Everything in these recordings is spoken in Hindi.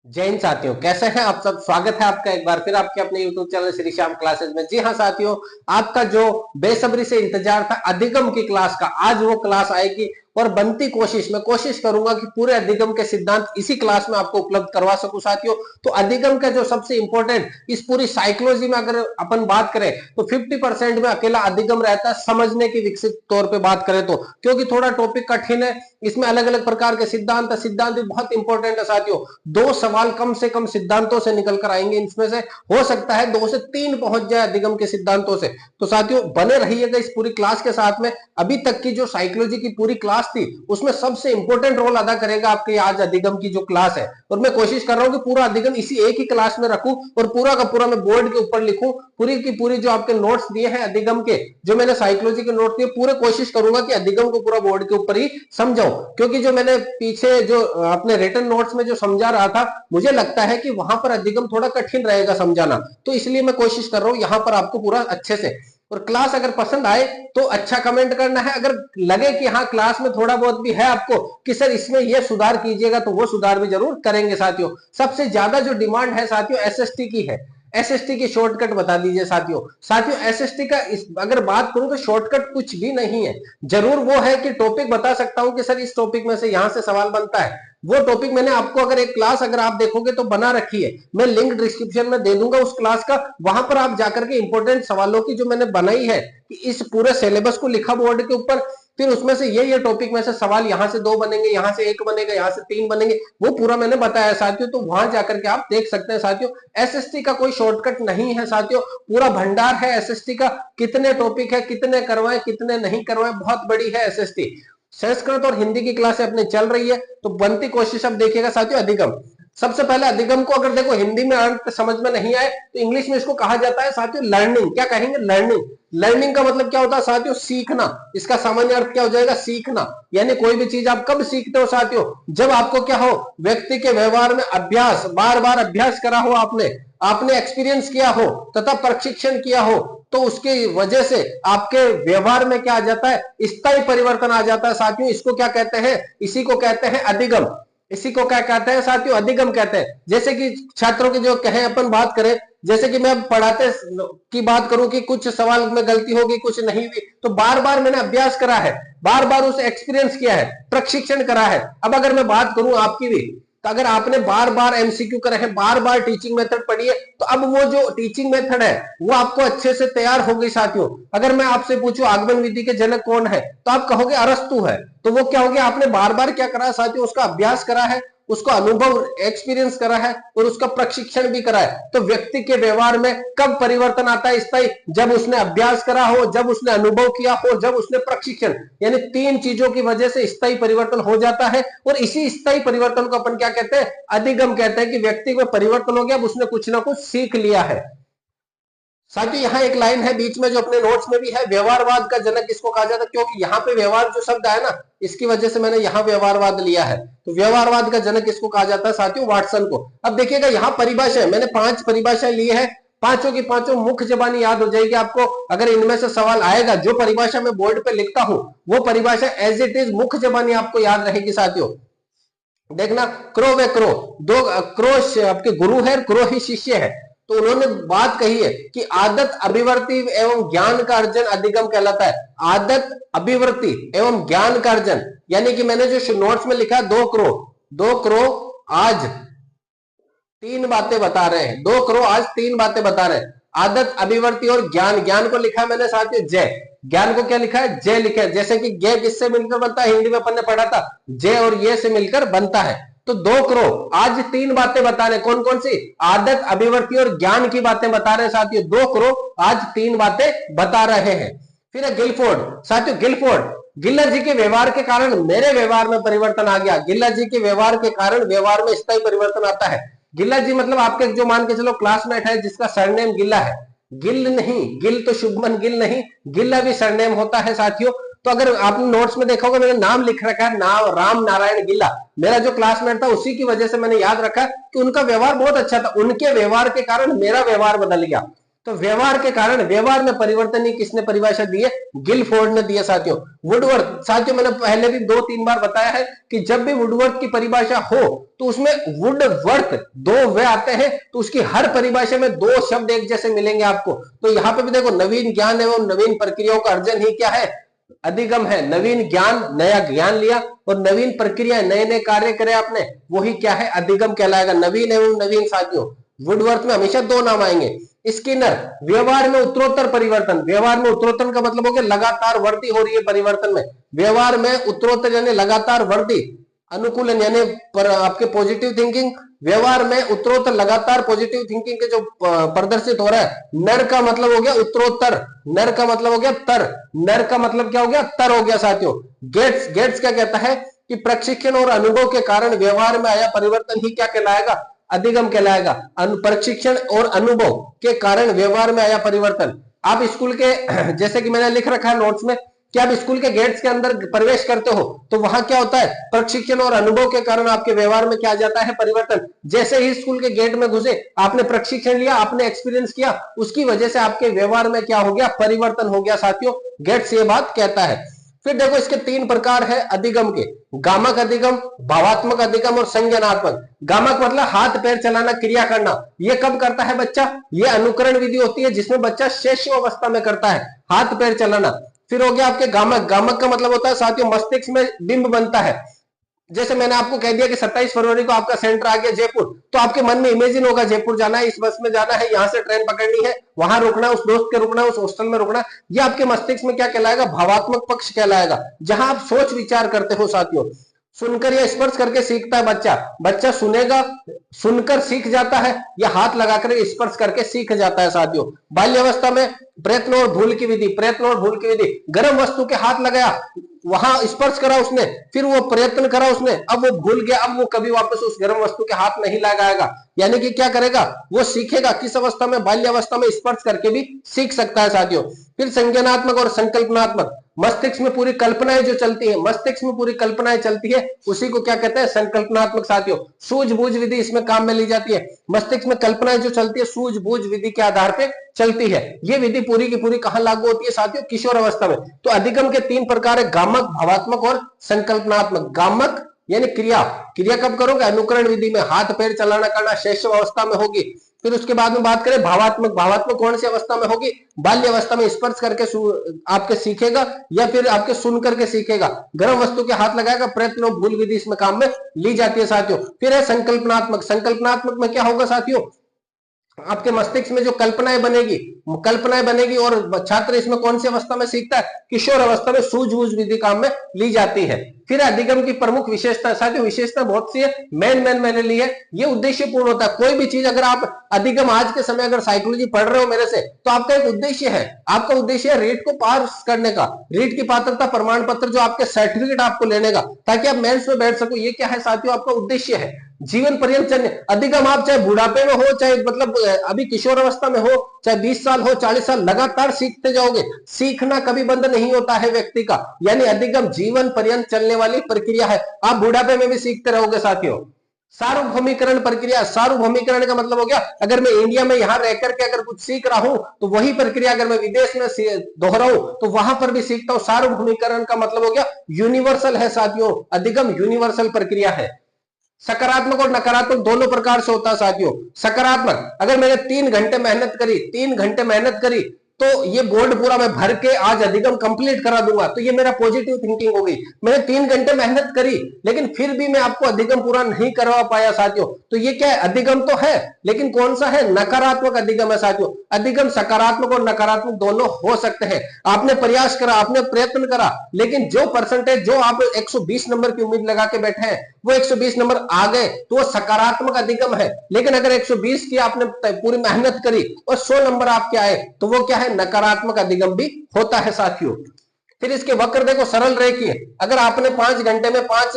जय हिंद साथियों, कैसे हैं आप सब। स्वागत है आपका एक बार फिर आपके अपने YouTube channel Shri Shyam classes में। जी हाँ साथियों, आपका जो बेसब्री से इंतजार था अधिगम की क्लास का, आज वो क्लास आएगी और बनती कोशिश मैं कोशिश करूंगा कि पूरे अधिगम के सिद्धांत इसी क्लास में आपको उपलब्ध करवा सकूं साथियों। तो अधिगम का जो सबसे इंपॉर्टेंट इस पूरी साइकोलॉजी में अगर अपन बात करें तो 50% में अकेला अधिगम रहता है, समझने की विकसित तौर पे बात करें तो, क्योंकि थोड़ा टॉपिक कठिन है। इसमें अलग अलग प्रकार के सिद्धांत भी बहुत इंपॉर्टेंट है साथियों। दो सवाल कम से कम सिद्धांतों से निकल कर आएंगे, इसमें से हो सकता है 2 से 3 पहुंच जाए अधिगम के सिद्धांतों से। तो साथियों बने रहिएगा इस पूरी क्लास के साथ में। अभी तक की जो साइकोलॉजी की पूरी क्लास थी उसमें सबसे इंपॉर्टेंट रोल अदा करेगा आपके आज अधिगम की जो क्लास है, और मैं कोशिश कर रहा हूं कि पूरा अधिगम इसी एक ही क्लास में रखूं और पूरा का पूरा मैं बोर्ड के ऊपर लिखूं। पूरी की पूरी जो आपके नोट्स दिए हैं अधिगम के, जो मैंने साइकोलॉजी के नोट्स दिए, पूरे कोशिश करूंगा कि अधिगम को पूरा बोर्ड के ऊपर ही समझाऊं, क्योंकि जो मैंने पीछे जो अपने रिटन नोट्स में जो समझा रहा था, मुझे लगता है कि वहां पर अधिगम थोड़ा कठिन रहेगा समझाना। तो इसलिए मैं कोशिश कर रहा हूं यहां पर आपको पूरा अच्छे से। और क्लास अगर पसंद आए तो अच्छा कमेंट करना है, अगर लगे कि हाँ क्लास में थोड़ा बहुत भी है आपको कि सर इसमें ये सुधार कीजिएगा, तो वो सुधार भी जरूर करेंगे साथियों। सबसे ज्यादा जो डिमांड है साथियों एसएसटी की है। एसएसटी की शॉर्टकट बता दीजिए साथियों। साथियों एसएसटी का अगर बात करूं तो शॉर्टकट कुछ भी नहीं है। जरूर वो है कि टॉपिक बता सकता हूं कि सर इस टॉपिक में से यहां से सवाल बनता है। वो टॉपिक मैंने आपको अगर एक क्लास अगर आप देखोगे तो बना रखी है, मैं लिंक डिस्क्रिप्शन में दे दूंगा उस क्लास का। वहां पर आप जाकर के इंपॉर्टेंट सवालों की जो मैंने बनाई है कि इस पूरे सिलेबस को लिखा बोर्ड के ऊपर, फिर उसमें से ये टॉपिक में से सवाल यहां से 2 बनेंगे, यहां से 1 बनेगा, यहां से 3 बनेंगे, वो पूरा मैंने बताया साथियों। तो वहां जाकर के आप देख सकते हैं साथियों। एसएसटी का कोई शॉर्टकट नहीं है साथियों, पूरा भंडार है एसएसटी का। कितने टॉपिक है, कितने करवाए कितने नहीं करवाए, बहुत बड़ी है एसएसटी। संस्कृत और हिंदी की क्लासें अपनी चल रही है, तो बनती कोशिश अब देखिएगा साथियों अधिगम। सबसे पहले अधिगम को अगर देखो हिंदी में अर्थ समझ में नहीं आए तो इंग्लिश में इसको कहा जाता है साथियों लर्निंग। क्या कहेंगे? लर्निंग। लर्निंग का मतलब क्या होता है साथियों? सीखना। इसका सामान्य अर्थ क्या हो जाएगा? सीखना। यानी कोई भी चीज आप कब सीखते हो साथियों? जब आपको क्या हो, व्यक्ति के व्यवहार में अभ्यास, बार बार अभ्यास करा हो आपने, आपने एक्सपीरियंस किया हो तथा प्रशिक्षण किया हो, तो उसकी वजह से आपके व्यवहार में क्या आ जाता है? स्थायी परिवर्तन आ जाता है साथियों। इसको क्या कहते हैं? इसी को कहते हैं अधिगम। इसी को क्या कहते हैं साथियों? अधिगम कहते हैं। जैसे कि छात्रों की जो कहें अपन बात करें, जैसे कि मैं पढ़ाते की बात करूं कि कुछ सवाल में गलती होगी, कुछ नहीं हुई, तो बार बार मैंने अभ्यास करा है, बार बार उसे एक्सपीरियंस किया है, प्रशिक्षण करा है। अब अगर मैं बात करूं आपकी भी, तो अगर आपने बार बार एमसीक्यू करे हैं, बार बार टीचिंग मेथड पढ़ी है, तो अब वो जो टीचिंग मेथड है वो आपको अच्छे से तैयार हो गई साथियों। अगर मैं आपसे पूछूं आगमन विधि के जनक कौन है, तो आप कहोगे अरस्तु है। तो वो क्या हो गया? आपने बार बार क्या करा है साथियों? उसका अभ्यास करा है, उसका अनुभव एक्सपीरियंस करा है और उसका प्रशिक्षण भी करा है। तो व्यक्ति के व्यवहार में कब परिवर्तन आता है स्थायी? जब उसने अभ्यास करा हो, जब उसने अनुभव किया हो, जब उसने प्रशिक्षण, यानी 3 चीजों की वजह से स्थायी परिवर्तन हो जाता है। और इसी स्थायी परिवर्तन को अपन क्या कहते हैं? अधिगम कहते हैं कि व्यक्ति में परिवर्तन हो गया, अब उसने कुछ ना कुछ सीख लिया है। साथियों यहाँ एक लाइन है बीच में जो अपने नोट्स में भी है, व्यवहारवाद का जनक किसको कहा जाता है? क्योंकि यहाँ पे व्यवहार जो शब्द है ना, इसकी वजह से मैंने यहाँ व्यवहारवाद लिया है। तो व्यवहारवाद का जनक किसको कहा जाता है साथियों? वाटसन को। अब देखिएगा यहाँ परिभाषा है, मैंने 5 परिभाषाएं ली है, पांचों की पांचों मुख्य जबानी याद हो जाएगी आपको। अगर इनमें से सवाल आएगा, जो परिभाषा मैं बोर्ड पे लिखता हूं वो परिभाषा एज इट इज मुख्य जबानी आपको याद रहेगी साथियों। देखना, क्रो व क्रो, दो क्रो आपके गुरु है, क्रो ही शिष्य है। तो उन्होंने बात कही है कि आदत, अभिवृत्ति एवं ज्ञान का अर्जन अधिगम कहलाता है। आदत, अभिवृत्ति एवं ज्ञान का अर्जन, यानी कि मैंने जो नोट्स में लिखा 2 करो आज 3 बातें बता रहे हैं। 2 करो आज 3 बातें बता रहे हैं। आदत, अभिवृत्ति और ज्ञान। ज्ञान को लिखा है मैंने साथियों जय। ज्ञान को क्या लिखा है? जय लिखा है। जैसे कि जय किससे मिलकर बनता है? हिंदी में अपन ने पढ़ा था, जय और ये से मिलकर बनता है। तो 2 करो आज 3 बातें बता रहे हैं। कौन कौन सी? आदत, अभिवृत्ति और ज्ञान की बातें बता रहे हैं साथियों। 2 करो आज 3 बातें बता रहे हैं। फिर है गिलफोर्ड। साथियों गिलफोर्ड, गिल्ला जी के व्यवहार के कारण मेरे व्यवहार में परिवर्तन आ गया। गिल्ला जी के व्यवहार के कारण व्यवहार में स्थायी परिवर्तन आता है। गिल्ला जी मतलब आपके जो मान के चलो क्लासमेट है जिसका सरनेम गिल्ला है। गिल नहीं, गिल तो शुभमन गिल नहीं, गिल्ला भी सरनेम होता है साथियों। तो अगर आपने नोट्स में देखा होगा मैंने नाम लिख रखा है, नाम राम नारायण गिल्ला। मेरा जो क्लासमेट था उसी की वजह से मैंने याद रखा कि उनका व्यवहार बहुत अच्छा था, उनके व्यवहार के कारण मेरा व्यवहार बदल गया। तो व्यवहार के कारण, व्यवहार में परिवर्तन ही किसने परिभाषा दी है? गिलफोर्ड ने दी है साथियों। वुडवर्थ, साथियों मैंने पहले भी 2-3 बार बताया है कि जब भी वुडवर्थ की परिभाषा हो तो उसमें वुडवर्थ दो वे आते हैं, तो उसकी हर परिभाषा में दो शब्द एक जैसे मिलेंगे आपको। तो यहाँ पे भी देखो, नवीन ज्ञान एवं नवीन प्रक्रियाओं का अर्जन ही क्या है? अधिगम है। नवीन ज्ञान, नया ज्ञान लिया, और नवीन प्रक्रिया, नए नए कार्य करे आपने, वही क्या है? अधिगम कहलाएगा। नवीन एवं नवीन साथियों, वुडवर्थ में हमेशा दो नाम आएंगे। स्किनर, व्यवहार में उत्तरोत्तर परिवर्तन। व्यवहार में उत्तरोत्तर का मतलब हो गया लगातार वृद्धि हो रही है परिवर्तन में। व्यवहार में उत्तरोत्तर यानी लगातार वृद्धि। अनुकूलन यानी आपके पॉजिटिव थिंकिंग। व्यवहार में उत्तरोत्तर लगातार पॉजिटिव थिंकिंग के जो प्रदर्शित हो रहा है। नर का मतलब हो गया उत्तरोत्तर, नर का मतलब हो गया तर, नर का मतलब क्या हो गया? तर हो गया साथियों। गेट्स, गेट्स क्या कहता है कि प्रशिक्षण और अनुभव के कारण व्यवहार में आया परिवर्तन ही क्या कहलाएगा? अधिगम कहलाएगा। प्रशिक्षण और अनुभव के कारण व्यवहार में आया परिवर्तन। आप स्कूल के जैसे कि मैंने लिख रखा है नोट्स में कि आप स्कूल के गेट्स के अंदर प्रवेश करते हो तो वहां क्या होता है? प्रशिक्षण और अनुभव के कारण आपके व्यवहार में क्या आ जाता है? परिवर्तन। जैसे ही स्कूल के गेट में घुसे, आपने प्रशिक्षण लिया, आपने एक्सपीरियंस किया, उसकी वजह से आपके व्यवहार में क्या हो गया? परिवर्तन हो गया साथियों। गेट्स ये बात कहता है। फिर देखो, इसके 3 प्रकार है अधिगम के: गामक अधिगम, भावात्मक अधिगम और संज्ञानात्मक। गामक मतलब हाथ पैर चलाना, क्रिया करना। ये कब करता है बच्चा? ये अनुकरण विधि होती है जिसमें बच्चा शैशव अवस्था में करता है, हाथ पैर चलाना। फिर हो गया आपके गामक। गामक का मतलब होता है साथियों, मस्तिष्क में बिंब बनता है। जैसे मैंने आपको कह दिया कि 27 फरवरी को आपका सेंटर आ गया जयपुर, तो आपके मन में इमेजिन होगा जयपुर जाना है, इस बस में जाना है, यहां से ट्रेन पकड़नी है, वहां रुकना है, उस दोस्त के रुकना है, उस हॉस्टल में रुकना है। ये आपके मस्तिष्क में क्या कहलाएगा? भावात्मक पक्ष कहलाएगा, जहां आप सोच विचार करते हो साथियों। सुनकर या स्पर्श करके सीखता है बच्चा। बच्चा सुनेगा, सुनकर सीख जाता है, या हाथ लगाकर स्पर्श करके सीख जाता है साथियों। बाल्यावस्था में प्रयत्न और भूल की विधि, प्रयत्न और भूल की विधि। गर्म वस्तु के हाथ लगाया, वहां स्पर्श करा उसने, फिर वो प्रयत्न करा उसने, अब वो भूल गया, अब वो कभी वापस उस गर्म वस्तु के हाथ नहीं लगाएगा। यानी कि क्या करेगा? वो सीखेगा। किस अवस्था में? बाल्यावस्था में स्पर्श करके भी सीख सकता है साथियों। फिर संज्ञानात्मक और संकल्पनात्मक। मस्तिष्क में पूरी कल्पनाएं जो चलती है, मस्तिष्क में पूरी कल्पनाएं चलती है, उसी को क्या कहते हैं? संकल्पनात्मक साथियों। सूझबूझ विधि इसमें काम में ली जाती है। मस्तिष्क में कल्पनाएं जो चलती है, सूझबूझ विधि के आधार पर चलती है। ये विधि पूरी की पूरी कहां लागू होती है साथियों? किशोर अवस्था में। तो अधिगम के 3 प्रकार है: गामक, भावात्मक और संकल्पनात्मक। गामक यानी क्रिया, क्रिया कब करोगे? अनुकरण विधि में, हाथ पैर चलाना करना शैशव अवस्था में होगी। फिर उसके बाद में बात करें भावात्मक। भावात्मक कौन सी अवस्था में होगी? बाल्य अवस्था में स्पर्श करके आपके सीखेगा, या फिर आपके सुन करके सीखेगा। गर्म वस्तु के हाथ लगाएगा, प्रयत्न और भूल विधि इसमें काम में ली जाती है साथियों। फिर है संकल्पनात्मक। संकल्पनात्मक में क्या होगा साथियों? आपके मस्तिष्क में जो कल्पनाएं बनेगी, और छात्र इसमें कौन सी अवस्था में सीखता है? किशोर अवस्था में सूझबूझ विधि काम में ली जाती है। फिर अधिगम की प्रमुख विशेषता साथियों, विशेषता बहुत सी है, मेन मैंने ली है। ये उद्देश्य पूर्ण होता है। कोई भी चीज अगर आप अधिगम, आज के समय अगर साइकोलॉजी पढ़ रहे हो मेरे से, तो आपका एक उद्देश्य है। आपका उद्देश्य है रीट को पास करने का, रीट की पात्रता प्रमाण पत्र, जो आपके सर्टिफिकेट आपको लेने का, ताकि आप मेंस में बैठ सको। ये क्या है साथियों? आपका उद्देश्य है। जीवन पर्यंत चलने अधिगम, आप चाहे बुढ़ापे में हो, चाहे मतलब अभी किशोर अवस्था में हो, चाहे 20 साल हो, 40 साल, लगातार सीखते जाओगे। सीखना कभी बंद नहीं होता है व्यक्ति का। यानी अधिगम जीवन पर्यंत चलने वाली प्रक्रिया है। आप बुढ़ापे में भी सीखते रहोगे साथियों। सार्वभौमिकरण प्रक्रिया। सार्वभौमिकरण का मतलब हो गया, अगर मैं इंडिया में यहां रह करके अगर कुछ सीख रहा हूं, तो वही प्रक्रिया अगर मैं विदेश में दोहराऊं तो वहां पर भी सीखता हूं। सार्वभौमिकरण का मतलब हो गया यूनिवर्सल है साथियों। अधिगम यूनिवर्सल प्रक्रिया है। सकारात्मक और नकारात्मक दोनों प्रकार से होता है साथियों। सकारात्मक, अगर मैंने 3 घंटे मेहनत करी, 3 घंटे मेहनत करी, तो ये बोर्ड पूरा मैं भर के आज अधिगम कंप्लीट करा दूंगा, तो ये मेरा पॉजिटिव थिंकिंग होगी। मैंने 3 घंटे मेहनत करी, लेकिन फिर भी मैं आपको अधिगम पूरा नहीं करवा पाया साथियों, तो ये क्या है? अधिगम तो है, लेकिन कौन सा है? नकारात्मक अधिगम है साथियों। अधिगम सकारात्मक और नकारात्मक दोनों हो सकते हैं। आपने प्रयास करा, आपने प्रयत्न करा, लेकिन जो परसेंटेज, जो आप 120 नंबर की उम्मीद लगा के बैठे हैं, वो 120 नंबर आ गए, तो वो सकारात्मक अधिगम है। लेकिन अगर 120 की आपने पूरी मेहनत करी और 100 नंबर आपके आए, तो वो क्या है? नकारात्मक अधिगम भी होता है साथियों। फिर इसके वक्र देखो, सरल रेखीय। अगर आपने 5 घंटे में 5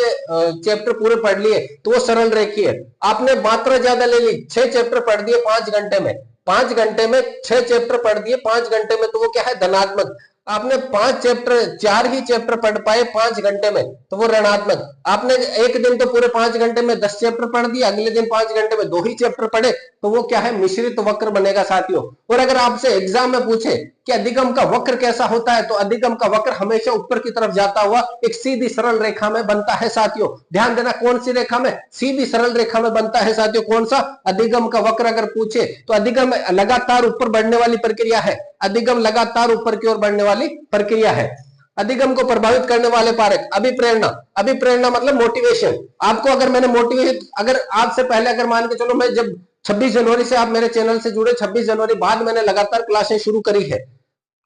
चैप्टर पूरे पढ़ लिए, तो वो सरल रेखीय है। आपने मात्रा ज्यादा ले ली, 6 चैप्टर पढ़ दिए 5 घंटे में, 5 घंटे में 6 चैप्टर पढ़ दिए 5 घंटे में, तो वो क्या है? धनात्मक। आपने 5 चैप्टर, 4 ही चैप्टर पढ़ पाए 5 घंटे में, तो वो ऋणात्मक। आपने एक दिन तो पूरे 5 घंटे में 10 चैप्टर पढ़ दिया, अगले दिन 5 घंटे में 2 ही चैप्टर पढ़े, तो वो क्या है, मिश्रित वक्र बनेगा साथियों। और अगर आपसे एग्जाम में पूछे कि अधिगम का वक्र कैसा होता है, तो अधिगम का वक्र हमेशा ऊपर की तरफ जाता हुआ एक सीधी सरल रेखा में बनता है साथियों। ध्यान देना, कौन सी रेखा में, सीधी सरल रेखा में बनता है साथियों। कौन सा, अधिगम का वक्र अगर पूछे तो अधिगम लगातार ऊपर बढ़ने वाली प्रक्रिया है, अधिगम लगातार ऊपर की ओर बढ़ने वाली प्रक्रिया है। अधिगम को प्रभावित करने वाले कारक, अभिप्रेरणा, अभिप्रेरणा मतलब मोटिवेशन। आपको अगर मैंने मोटिवेट, अगर आज से पहले अगर मान के चलो मैं जब 26 जनवरी से आप मेरे चैनल से जुड़े, 26 जनवरी बाद मैंने लगातार क्लासें शुरू करी है,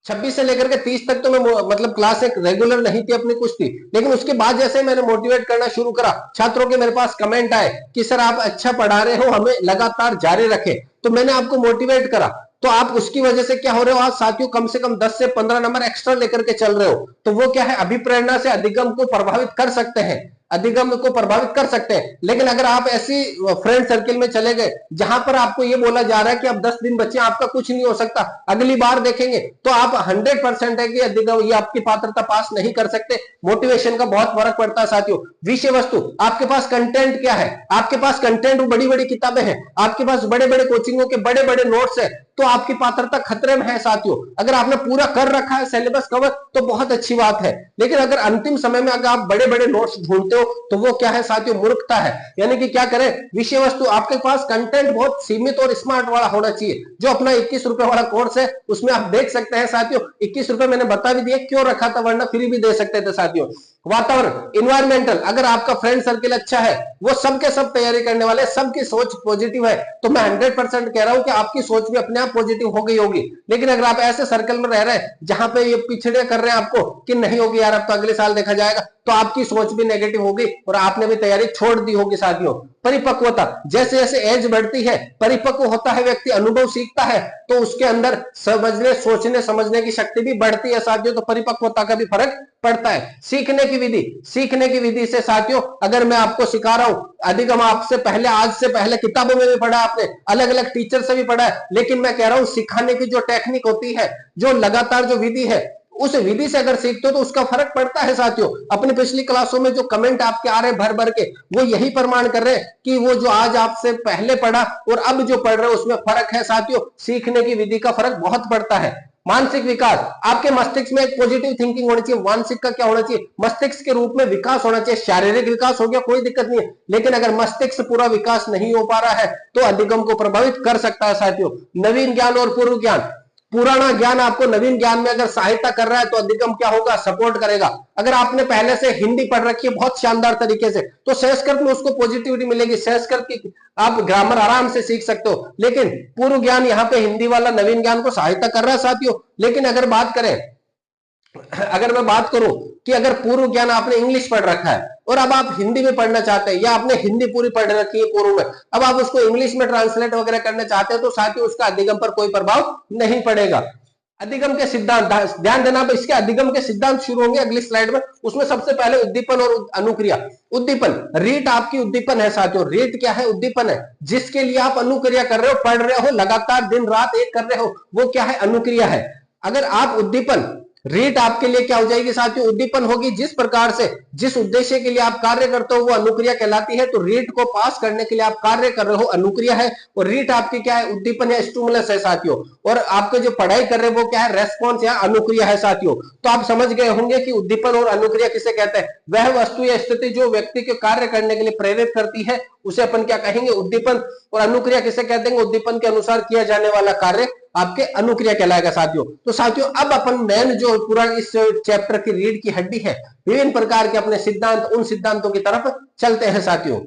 26 से लेकर के 30 तक तो मैं मतलब क्लास एक रेगुलर नहीं थी अपनी, कुछ थी, लेकिन उसके बाद जैसे मैंने मोटिवेट करना शुरू करा, छात्रों के मेरे पास कमेंट आए कि सर आप अच्छा पढ़ा रहे हो, हमें लगातार जारी रखें, तो मैंने आपको मोटिवेट करा, तो आप उसकी वजह से क्या हो रहे हो, आज साथियों कम से कम 10 से 15 नंबर एक्स्ट्रा लेकर के चल रहे हो। तो वो क्या है, अभिप्रेरणा से अधिगम को प्रभावित कर सकते हैं, अधिगम को प्रभावित कर सकते हैं। लेकिन अगर आप ऐसी फ्रेंड सर्किल में चले गए जहां पर आपको ये बोला जा रहा है कि अब 10 दिन बचे, आपका कुछ नहीं हो सकता, अगली बार देखेंगे, तो आप 100% है कि अधिगम ये आपकी पात्रता पास नहीं कर सकते। मोटिवेशन का बहुत फर्क पड़ता है साथियों। विषय वस्तु, आपके पास कंटेंट क्या है, आपके पास कंटेंट बड़ी बड़ी किताबें हैं, आपके पास बड़े बड़े कोचिंगों के बड़े बड़े नोट्स है, तो आपकी पात्रता खतरे में है साथियों। अगर आपने पूरा कर रखा है सिलेबस कवर तो बहुत अच्छी बात है, लेकिन अगर अंतिम समय में अगर आप बड़े बड़े नोट्स ढूंढते हो तो वो क्या है साथियों, मूर्खता है। यानी कि क्या करें, विषय वस्तु, आपके पास कंटेंट बहुत सीमित और स्मार्ट वाला होना चाहिए। जो अपना 21 रुपए वाला कोर्स है उसमें आप देख सकते हैं साथियों, 21 रुपए मैंने बता भी दिया क्यों रखा था, वरना फ्री भी दे सकते थे साथियों। वातावरण, इन्वायरमेंटल, अगर आपका फ्रेंड सर्किल अच्छा है, वो सबके सब तैयारी करने वाले, सबकी सोच पॉजिटिव है, तो मैं 100% कह रहा हूं कि आपकी सोच भी अपने आप पॉजिटिव हो गई होगी। लेकिन अगर आप ऐसे सर्कल में रह रहे हैं जहां पे ये पिछड़े कर रहे हैं आपको कि नहीं होगी यार, अब तो अगले साल देखा जाएगा, तो आपकी सोच भी नेगेटिव होगी और आपने भी तैयारी छोड़ दी होगी साथियों। परिपक्वता, जैसे जैसे एज बढ़ती है, परिपक्व होता है व्यक्ति, अनुभव सीखता है, तो उसके अंदर समझने, सोचने समझने की शक्ति भी बढ़ती है साथियों, तो परिपक्वता का भी फर्क पड़ता है। सीखने की विधि, सीखने की विधि से साथियों अगर मैं आपको सिखा रहा हूं, अधिगम आपसे पहले, आज से पहले किताबों में भी पढ़ा आपने, अलग अलग टीचर से भी पढ़ा है, लेकिन मैं कह रहा हूं सिखाने की जो टेक्निक होती है, जो लगातार जो विधि है, उस विधि से अगर सीखते हो तो उसका फर्क पड़ता है साथियों। अपनी पिछली क्लासों में जो कमेंट आपके आ रहे हैं भर भर के, वो यही प्रमाण कर रहे हैं कि वो जो आज आपसे पहले पढ़ा और अब जो पढ़ रहे हो उसमें फर्क है साथियों। सीखने की विधि का फर्क बहुत पड़ता है। मानसिक विकास, आपके मस्तिष्क में एक पॉजिटिव थिंकिंग होनी चाहिए। मानसिक का क्या होना चाहिए, मस्तिष्क के रूप में विकास होना चाहिए। शारीरिक विकास हो गया कोई दिक्कत नहीं है, लेकिन अगर मस्तिष्क पूरा विकास नहीं हो पा रहा है तो अधिगम को प्रभावित कर सकता है साथियों। नवीन ज्ञान और पूर्व ज्ञान, पुराना ज्ञान आपको नवीन ज्ञान में अगर सहायता कर रहा है तो अधिगम क्या होगा, सपोर्ट करेगा। अगर आपने पहले से हिंदी पढ़ रखी है बहुत शानदार तरीके से, तो संस्कृत में उसको पॉजिटिविटी मिलेगी, संस्कृत की आप ग्रामर आराम से सीख सकते हो। लेकिन पूर्व ज्ञान यहाँ पे हिंदी वाला नवीन ज्ञान को सहायता कर रहा है साथियों। लेकिन अगर मैं बात करूं कि अगर पूर्व ज्ञान आपने इंग्लिश पढ़ रखा है और अब आप हिंदी में पढ़ना चाहते हैं, या आपने हिंदी पूरी पढ़ रखी है पूर्व में, अब आप उसको इंग्लिश में ट्रांसलेट वगैरह करना चाहते हैं, तो साथ ही उसका अधिगम पर कोई प्रभाव नहीं पड़ेगा। अधिगम के सिद्धांत, ध्यान देना, इसके अधिगम के सिद्धांत शुरू होंगे अगली स्लाइड में। उसमें सबसे पहले उद्दीपन और अनुक्रिया। उद्दीपन, रीट आपकी उद्दीपन है साथियों। रीट क्या है, उद्दीपन है, जिसके लिए आप अनुक्रिया कर रहे हो, पढ़ रहे हो, लगातार दिन रात एक कर रहे हो, वो क्या है, अनुक्रिया है। अगर आप उद्दीपन, रीट आपके लिए क्या हो जाएगी साथियों, उद्दीपन होगी। जिस प्रकार से, जिस उद्देश्य के लिए आप कार्य करते हो वो अनुक्रिया कहलाती है। तो रीट को पास करने के लिए आप कार्य कर रहे हो, अनुक्रिया है, और रीट आपकी क्या है, उद्दीपन या स्टिमुलस है साथियों। और आपके जो पढ़ाई कर रहे हैं वो क्या है, रेस्पॉन्स या अनुक्रिया है साथियों। तो आप समझ गए होंगे कि उद्दीपन और अनुक्रिया किसे कहते हैं। वह वस्तु या स्थिति जो व्यक्ति के कार्य करने के लिए प्रेरित करती है उसे अपन क्या कहेंगे, उद्दीपन। और अनुक्रिया किसे कहते हैं, उद्दीपन के अनुसार किया जाने वाला कार्य आपके अनुक्रिया कहलाएगा साथियों। तो साथियों अब अपन मेन जो पूरा इस चैप्टर की रीढ़ की हड्डी है, विभिन्न प्रकार के अपने सिद्धांत, उन सिद्धांतों की तरफ चलते हैं साथियों।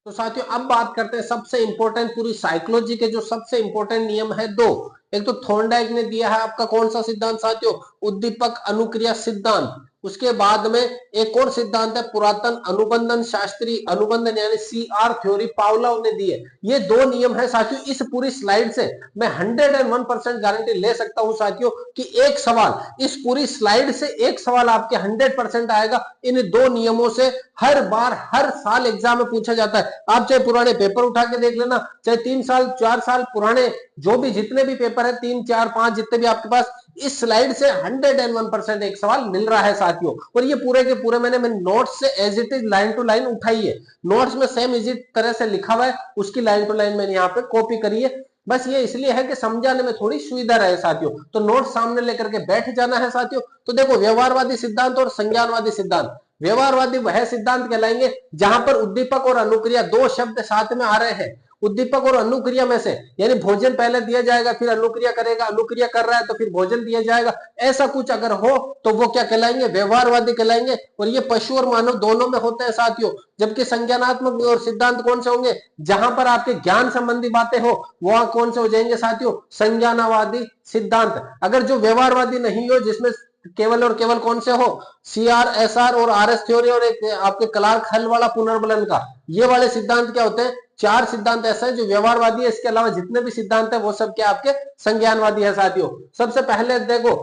तो साथियों अब बात करते हैं सबसे इंपॉर्टेंट, पूरी साइकोलॉजी के जो सबसे इंपॉर्टेंट नियम है दो। एक तो थॉर्नडाइक ने दिया है आपका कौन सा सिद्धांत साथियों, उद्दीपक अनुक्रिया सिद्धांत। उसके बाद में एक और सिद्धांत है पुरातन अनुबंधन शास्त्री अनुबंधन यानी CR थ्योरी, पावलोव ने दी है। ये दो नियम है साथियों। इस पूरी स्लाइड से मैं 101% गारंटी ले सकता हूं साथियों कि एक सवाल, इस पूरी स्लाइड से एक सवाल आपके 100% आएगा इन दो नियमों से। हर बार हर साल एग्जाम में पूछा जाता है। आप चाहे पुराने पेपर उठा के देख लेना, चाहे 3 साल 4 साल पुराने जो भी जितने भी पेपर है, 3 4 5 जितने भी आपके पास, इस स्लाइड से 101% एक सवाल मिल रहा है साथियों। और ये पूरे के पूरे मैंने नोट्स से as it is line to line उठाई है, नोट्स में सेम इजी तरह से लिखा हुआ है, उसकी लाइन टू लाइन मैंने यहाँ पे कॉपी करी है। बस ये इसलिए है कि समझाने में थोड़ी सुविधा रहे साथियों। तो नोट सामने लेकर के बैठ जाना है साथियों। तो देखो, व्यवहारवादी सिद्धांत और संज्ञानवादी सिद्धांत। व्यवहारवादी वह सिद्धांत कहलाएंगे जहां पर उद्दीपक और अनुक्रिया दो शब्द साथ में आ रहे हैं। उद्दीपक और अनुक्रिया में से, यानी भोजन पहले दिया जाएगा फिर अनुक्रिया करेगा, अनुक्रिया कर रहा है तो फिर भोजन दिया जाएगा, ऐसा कुछ अगर हो तो वो क्या कहलाएंगे, व्यवहारवादी कहलाएंगे। और ये पशु और मानव दोनों में होते हैं साथियों। जबकि संज्ञानात्मक और सिद्धांत कौन से होंगे, जहां पर आपके ज्ञान संबंधी बातें हो, वह कौन से हो जाएंगे साथियों, संज्ञानवादी सिद्धांत। अगर जो व्यवहारवादी नहीं हो, जिसमें केवल और केवल कौन से हो, सीआर, एसआर और आरएस थ्योरी और एक आपके क्लार्क हल वाला पुनर्बलन का, ये वाले सिद्धांत क्या होते हैं, चार सिद्धांत ऐसे हैं जो व्यवहारवादी है। इसके अलावा जितने भी सिद्धांत है वो सब क्या आपके संज्ञानवादी है साथियों। सबसे पहले देखो,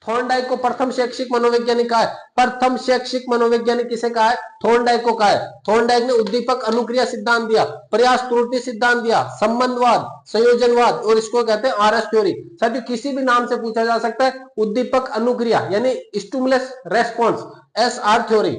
थॉर्नडाइक को प्रथम शैक्षिक मनोवैज्ञानिक कहा है। प्रथम शैक्षिक मनोवैज्ञानिक किसे कहा है, थॉर्नडाइक को कहा है। थॉर्नडाइक ने उद्दीपक अनुक्रिया सिद्धांत दिया, प्रयास त्रुटि सिद्धांत दिया, संबंधवाद, संयोजनवाद, और इसको कहते हैं आरएस थ्योरी। साथियों किसी भी नाम से पूछा जा सकता है, उद्दीपक अनुक्रिया यानी स्टिमुलस रेस्पॉन्स, एसआर थ्योरी।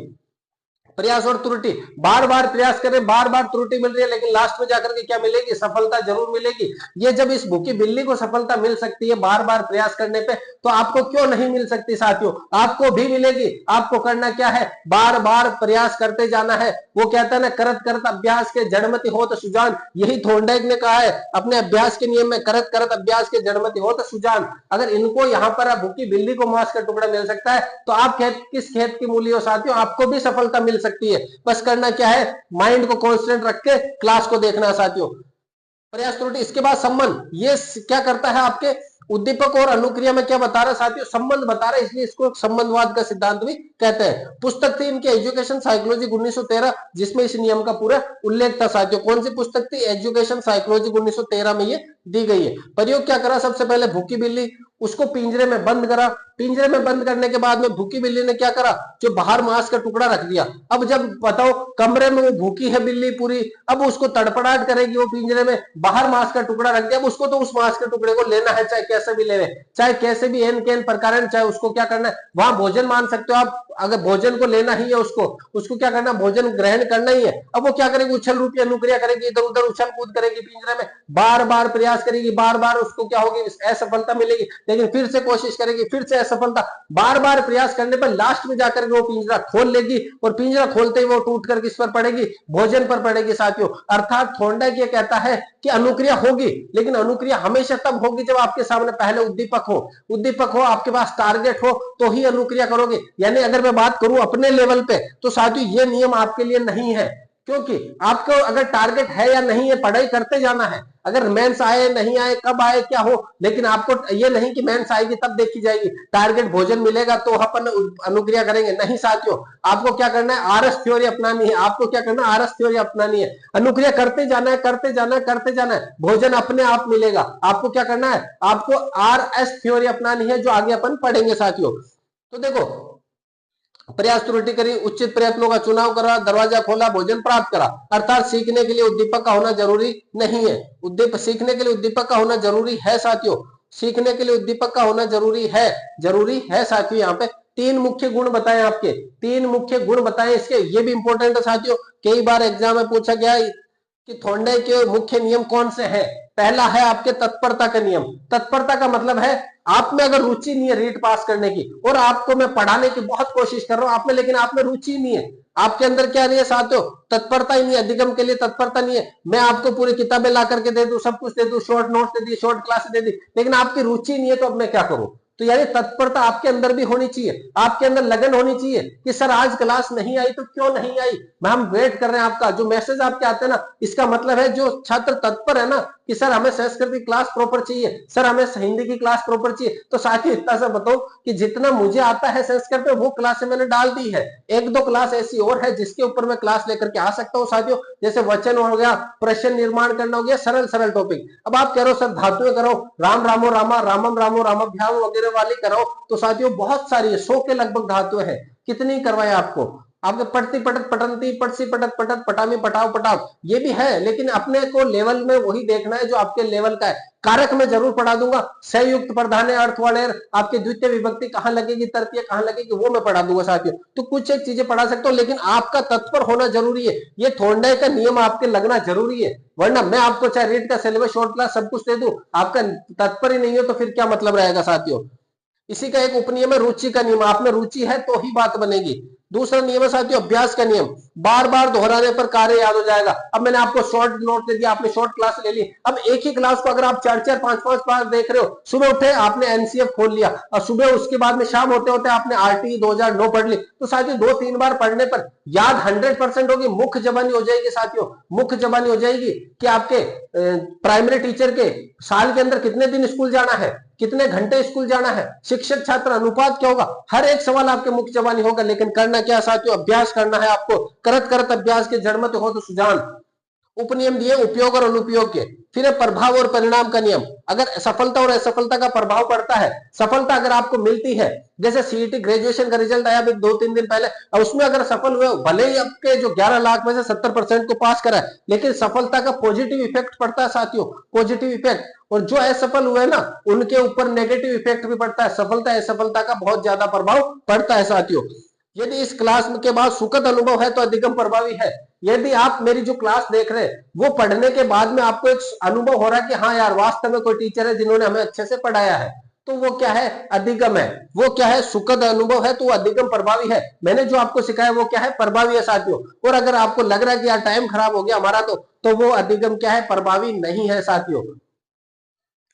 प्रयास और त्रुटि, बार बार प्रयास करें, बार बार त्रुटि मिल रही है, लेकिन लास्ट में जाकर के क्या मिलेगी, सफलता जरूर मिलेगी। ये जब इस भूखी बिल्ली को सफलता मिल सकती है बार बार प्रयास करने पे, तो आपको क्यों नहीं मिल सकती साथियों, आपको भी मिलेगी। आपको करना क्या है, बार बार प्रयास करते जाना है। वो कहता है ना, करत करत अभ्यास के जड़मति होत सुजान, यही थॉर्नडाइक ने कहा है अपने अभ्यास के नियम में, करत करत अभ्यास के जड़मति होत सुजान। अगर इनको यहाँ पर भूखी बिल्ली को मांस का टुकड़ा मिल सकता है, तो आप किस खेत की मूली हो साथियों, आपको भी सफलता मिल सकती है। बस करना क्या है, माइंड को कांस्टेंट रख के क्लास को देखना है साथियों। प्रयास त्रुटि, इसके बाद संबंध, ये क्या करता है आपके उद्दीपक और अनुक्रिया में क्या बता रहा है साथियों, संबंध बता रहा है, इसलिए इसको संबंधवाद का सिद्धांत भी कहते हैं। पुस्तक थी इनकी एजुकेशन साइकोलॉजी 1913, जिसमें इस नियम का पूरा उल्लेख था साथियों। कौन सी पुस्तक थी, एजुकेशन साइकोलॉजी 1913 में ये दी गई है। प्रयोग क्या करा, सबसे पहले भूखी बिल्ली, उसको पिंजरे में बंद करा। पिंजरे में बंद करने के बाद में भूखी बिल्ली ने क्या करा, जो बाहर मांस का टुकड़ा रख दिया। अब जब बताओ कमरे में वो भूखी है बिल्ली पूरी, अब उसको तड़पड़ाहट करेगी, वो पिंजरे में बाहर मांस का टुकड़ा रख दिया, अब उसको तो उस मांस के टुकड़े को लेना है, चाहे कैसे भी ले, चाहे कैसे भी एन केन प्रकार, चाहे उसको क्या करना है, वहां भोजन मान सकते हो आप। अगर भोजन को लेना ही है, उसको क्या करना, भोजन ग्रहण करना ही है। अब वो क्या करेगी, उछल रूपी अनुक्रिया करेगी, इधर उधर उछल कूद करेगी पिंजरे में, बार बार प्रयास करेगी, बार बार उसको क्या होगी, असफलता मिलेगी, लेकिन फिर से कोशिश करेगी, फिर से असफलता, बार बार प्रयास करने पर लास्ट में जाकर वो पिंजरा खोल लेगी, और पिंजरा खोलते ही वो टूट कर किस पर पड़ेगी, भोजन पर पड़ेगी साथियों। अर्थात थॉर्नडाइक ये कहता है कि अनुक्रिया होगी, लेकिन अनुक्रिया हमेशा तब होगी जब आपके सामने पहले उद्दीपक हो, आपके पास टारगेट हो, तो ही अनुक्रिया करोगे। यानी अगर मैं बात करूं अपने लेवल पे, तो साथियों ये नियम आपके लिए नहीं है, क्योंकि आपको अगर टारगेट है या नहीं है, पढ़ाई करते जाना है। अगर मेंस आए नहीं आए, कब आए क्या हो, लेकिन आपको ये नहीं कि मेंस आएगी तब देखी जाएगी, टारगेट भोजन मिलेगा तो अपन अनुक्रिया करेंगे, नहीं साथियों। आपको क्या करना है, आरएस थ्योरी अपनानी है। आपको क्या करना है, आरएस थ्योरी अपनानी है। अनुक्रिया करते जाना है, करते जाना है, करते जाना है, भोजन अपने आप मिलेगा। आपको क्या करना है, आपको आरएस थ्योरी अपनानी है, जो आगे अपन पढ़ेंगे साथियों। तो देखो, प्रयास त्रुटि करी, उचित प्रयत्नों का चुनाव करा, दरवाजा खोला, भोजन प्राप्त करा। अर्थात सीखने के लिए उद्दीपक का होना जरूरी नहीं है, सीखने के लिए उद्दीपक का होना जरूरी है साथियों। सीखने के लिए उद्दीपक का होना जरूरी है साथियों। यहाँ पे तीन मुख्य गुण बताए, आपके तीन मुख्य गुण बताए इसके, ये भी इंपॉर्टेंट है साथियों। कई बार एग्जाम में पूछा गया कि थॉर्नडाइक के मुख्य नियम कौन से हैं। पहला है आपके तत्परता का नियम। तत्परता का मतलब है, आप में अगर रुचि नहीं है रीट पास करने की, और आपको मैं पढ़ाने की बहुत कोशिश कर रहा हूं आप में, लेकिन आप में रुचि नहीं है, आपके अंदर क्या नहीं है साथियों, तत्परता ही नहीं है, अधिगम के लिए तत्परता नहीं है। मैं आपको पूरी किताबें ला करके दे दूं, सब कुछ दे दूं, शॉर्ट नोट्स दे दी, शॉर्ट क्लास दे दी, लेकिन आपकी रुचि नहीं है, तो अब मैं क्या करूं। तो यानी तत्परता आपके अंदर भी होनी चाहिए, आपके अंदर लगन होनी चाहिए कि सर आज क्लास नहीं आई तो क्यों नहीं आई, हम वेट कर रहे हैं आपका। जो मैसेज आपके आते हैं ना, इसका मतलब है जो छात्र तत्पर है ना कि सर हमें संस्कृत की क्लास प्रॉपर चाहिए, सर हमें हिंदी की क्लास प्रॉपर चाहिए, तो साथियों इतना सा बताओ कि जितना मुझे आता है संस्कृत में, वो क्लास मैंने डाल दी है। एक दो क्लास ऐसी और है जिसके ऊपर मैं क्लास लेकर के आ सकता हूँ साथियों, जैसे वचन हो गया, प्रश्न निर्माण करना हो गया, सरल सरल टॉपिक। अब आप कह रहे हो सर धातुएं करो, राम रामो रामा, रामम रामो रामाभ्याम वगैरह वाली करो, तो साथियों बहुत सारी है, 100 के लगभग धातुएं हैं। कितनी करवाए आपको, आपके पढ़ती पटत पटंती, पटसी पटत पटत, पटामी पटाव पटाव, ये भी है, लेकिन अपने को लेवल में वही देखना है जो आपके लेवल का है। कारक में जरूर पढ़ा दूंगा, संयुक्त प्रधान अर्थ वाले आपके द्वितीय विभक्ति कहां लगेगी, तृतीय कहां लगेगी, वो मैं पढ़ा दूंगा साथियों। तो कुछ एक चीजें पढ़ा सकता हूं, लेकिन आपका तत्पर होना जरूरी है। ये थोड़े का नियम आपके लगना जरूरी है, वरना मैं आपको चाहे रीड का सिलेबस, शॉर्ट क्लास सब कुछ दे दूं, आपका तत्पर ही नहीं हो तो फिर क्या मतलब रहेगा साथियों। इसी का एक उपनियम है रुचि का नियम, आप में रुचि है तो ही बात बनेगी। दूसरा नियम है साथियों अभ्यास का नियम, बार बार दोहराने पर कार्य याद हो जाएगा। अब मैंने आपको शॉर्ट नोट दे दिया, आपने शॉर्ट क्लास ले ली, अब एक ही क्लास को अगर आप 4-4 5-5 बार देख रहे हो, सुबह उठे आपने एनसीएफ खोल लिया और सुबह उसके बाद में शाम होते होते आपने आरटी 2009 पढ़ ली, तो साथियों 2-3 बार पढ़ने पर याद 100% होगी, मुख्य जबानी हो जाएगी साथियों, मुख्य जबानी हो जाएगी कि आपके प्राइमरी टीचर के साल के अंदर कितने दिन स्कूल जाना है, कितने घंटे स्कूल जाना है, शिक्षक छात्र अनुपात क्या होगा, हर एक सवाल आपके मुख्य जबानी होगा। लेकिन करना क्या साथियों, अभ्यास करना है आपको, करत करत अभ्यास के जड़ मत हो तो सुजान। उपनियम दिए उपयोग और अनुपयोग के। फिर है प्रभाव और परिणाम का नियम, अगर सफलता और असफलता का प्रभाव पड़ता है, सफलता अगर आपको मिलती है, जैसे सीईटी ग्रेजुएशन का रिजल्ट आया अभी 2-3 दिन पहले, और उसमें अगर सफल हुए, भले ही आपके जो 11 लाख में से 70% को पास करा है, लेकिन सफलता का पॉजिटिव इफेक्ट पड़ता है साथियों, पॉजिटिव इफेक्ट। और जो असफल हुए ना उनके ऊपर नेगेटिव इफेक्ट भी पड़ता है, सफलता असफलता का बहुत ज्यादा प्रभाव पड़ता है साथियों। यदि इस क्लास के बाद सुखद अनुभव है तो अधिगम प्रभावी है। यदि आप मेरी जो क्लास देख रहे हैं वो पढ़ने के बाद में आपको एक अनुभव हो रहा है कि हाँ यार वास्तव में कोई टीचर है जिन्होंने हमें अच्छे से पढ़ाया है, तो वो क्या है, अधिगम है। वो क्या है, सुखद अनुभव है, तो वो अधिगम प्रभावी है। मैंने जो आपको सिखाया वो क्या है, प्रभावी है साथियों। और अगर आपको लग रहा है कि यार टाइम खराब हो गया हमारा, तो वो अधिगम क्या है, प्रभावी नहीं है साथियों।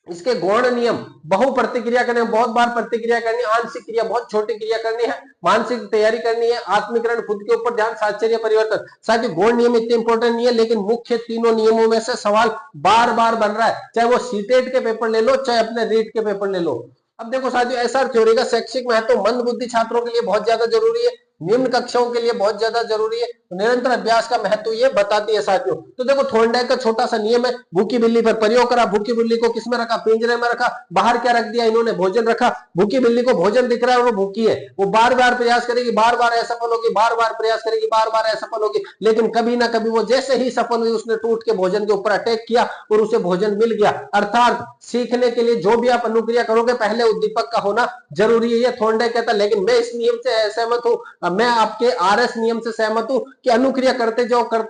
इसके गौण नियम, बहु प्रतिक्रिया करने, बहुत बार प्रतिक्रिया करनी, आंशिक क्रिया बहुत छोटी क्रिया करनी है, मानसिक तैयारी करनी है, आत्मीकरण, खुद के ऊपर ध्यान, साहचर्य परिवर्तन। साथ ही गौण नियम इतने इंपॉर्टेंट नहीं है, लेकिन मुख्य तीनों नियमों में से सवाल बार बार बन रहा है, चाहे वो सीटेट के पेपर ले लो, चाहे अपने रीट के पेपर ले लो। अब देखो साथियों, एसआर थ्योरी का शैक्षिक महत्व मंद बुद्धि छात्रों के लिए बहुत ज्यादा जरूरी है, निम्न कक्षाओं के लिए बहुत ज्यादा जरूरी है, निरंतर अभ्यास का महत्व ये बताती है साथियों। तो देखो थॉर्नडाइक का छोटा सा नियम है, भूखी बिल्ली पर प्रयोग करा, भूखी बिल्ली को किसमें रखा, पिंजरे में रखा, बाहर क्या रख दिया इन्होंने, भोजन रखा। भूखी बिल्ली को भोजन दिख रहा है और वो भूखी है, वो बार बार प्रयास करेगी, बार बार असफल होगी, बार बार प्रयास करेगी, बार बार असफल होगी, लेकिन कभी ना कभी वो जैसे ही सफल हुई उसने टूट के भोजन के ऊपर अटैक किया और उसे भोजन मिल गया। अर्थात सीखने के लिए जो भी आप अनुक्रिया करोगे पहले उद्दीपक का होना जरूरी है, ये थॉर्नडाइक कहता है। लेकिन मैं इस नियम से सहमत हूं, मैं आपके आरएस नियम से सहमत हूं कि अनुक्रिया करते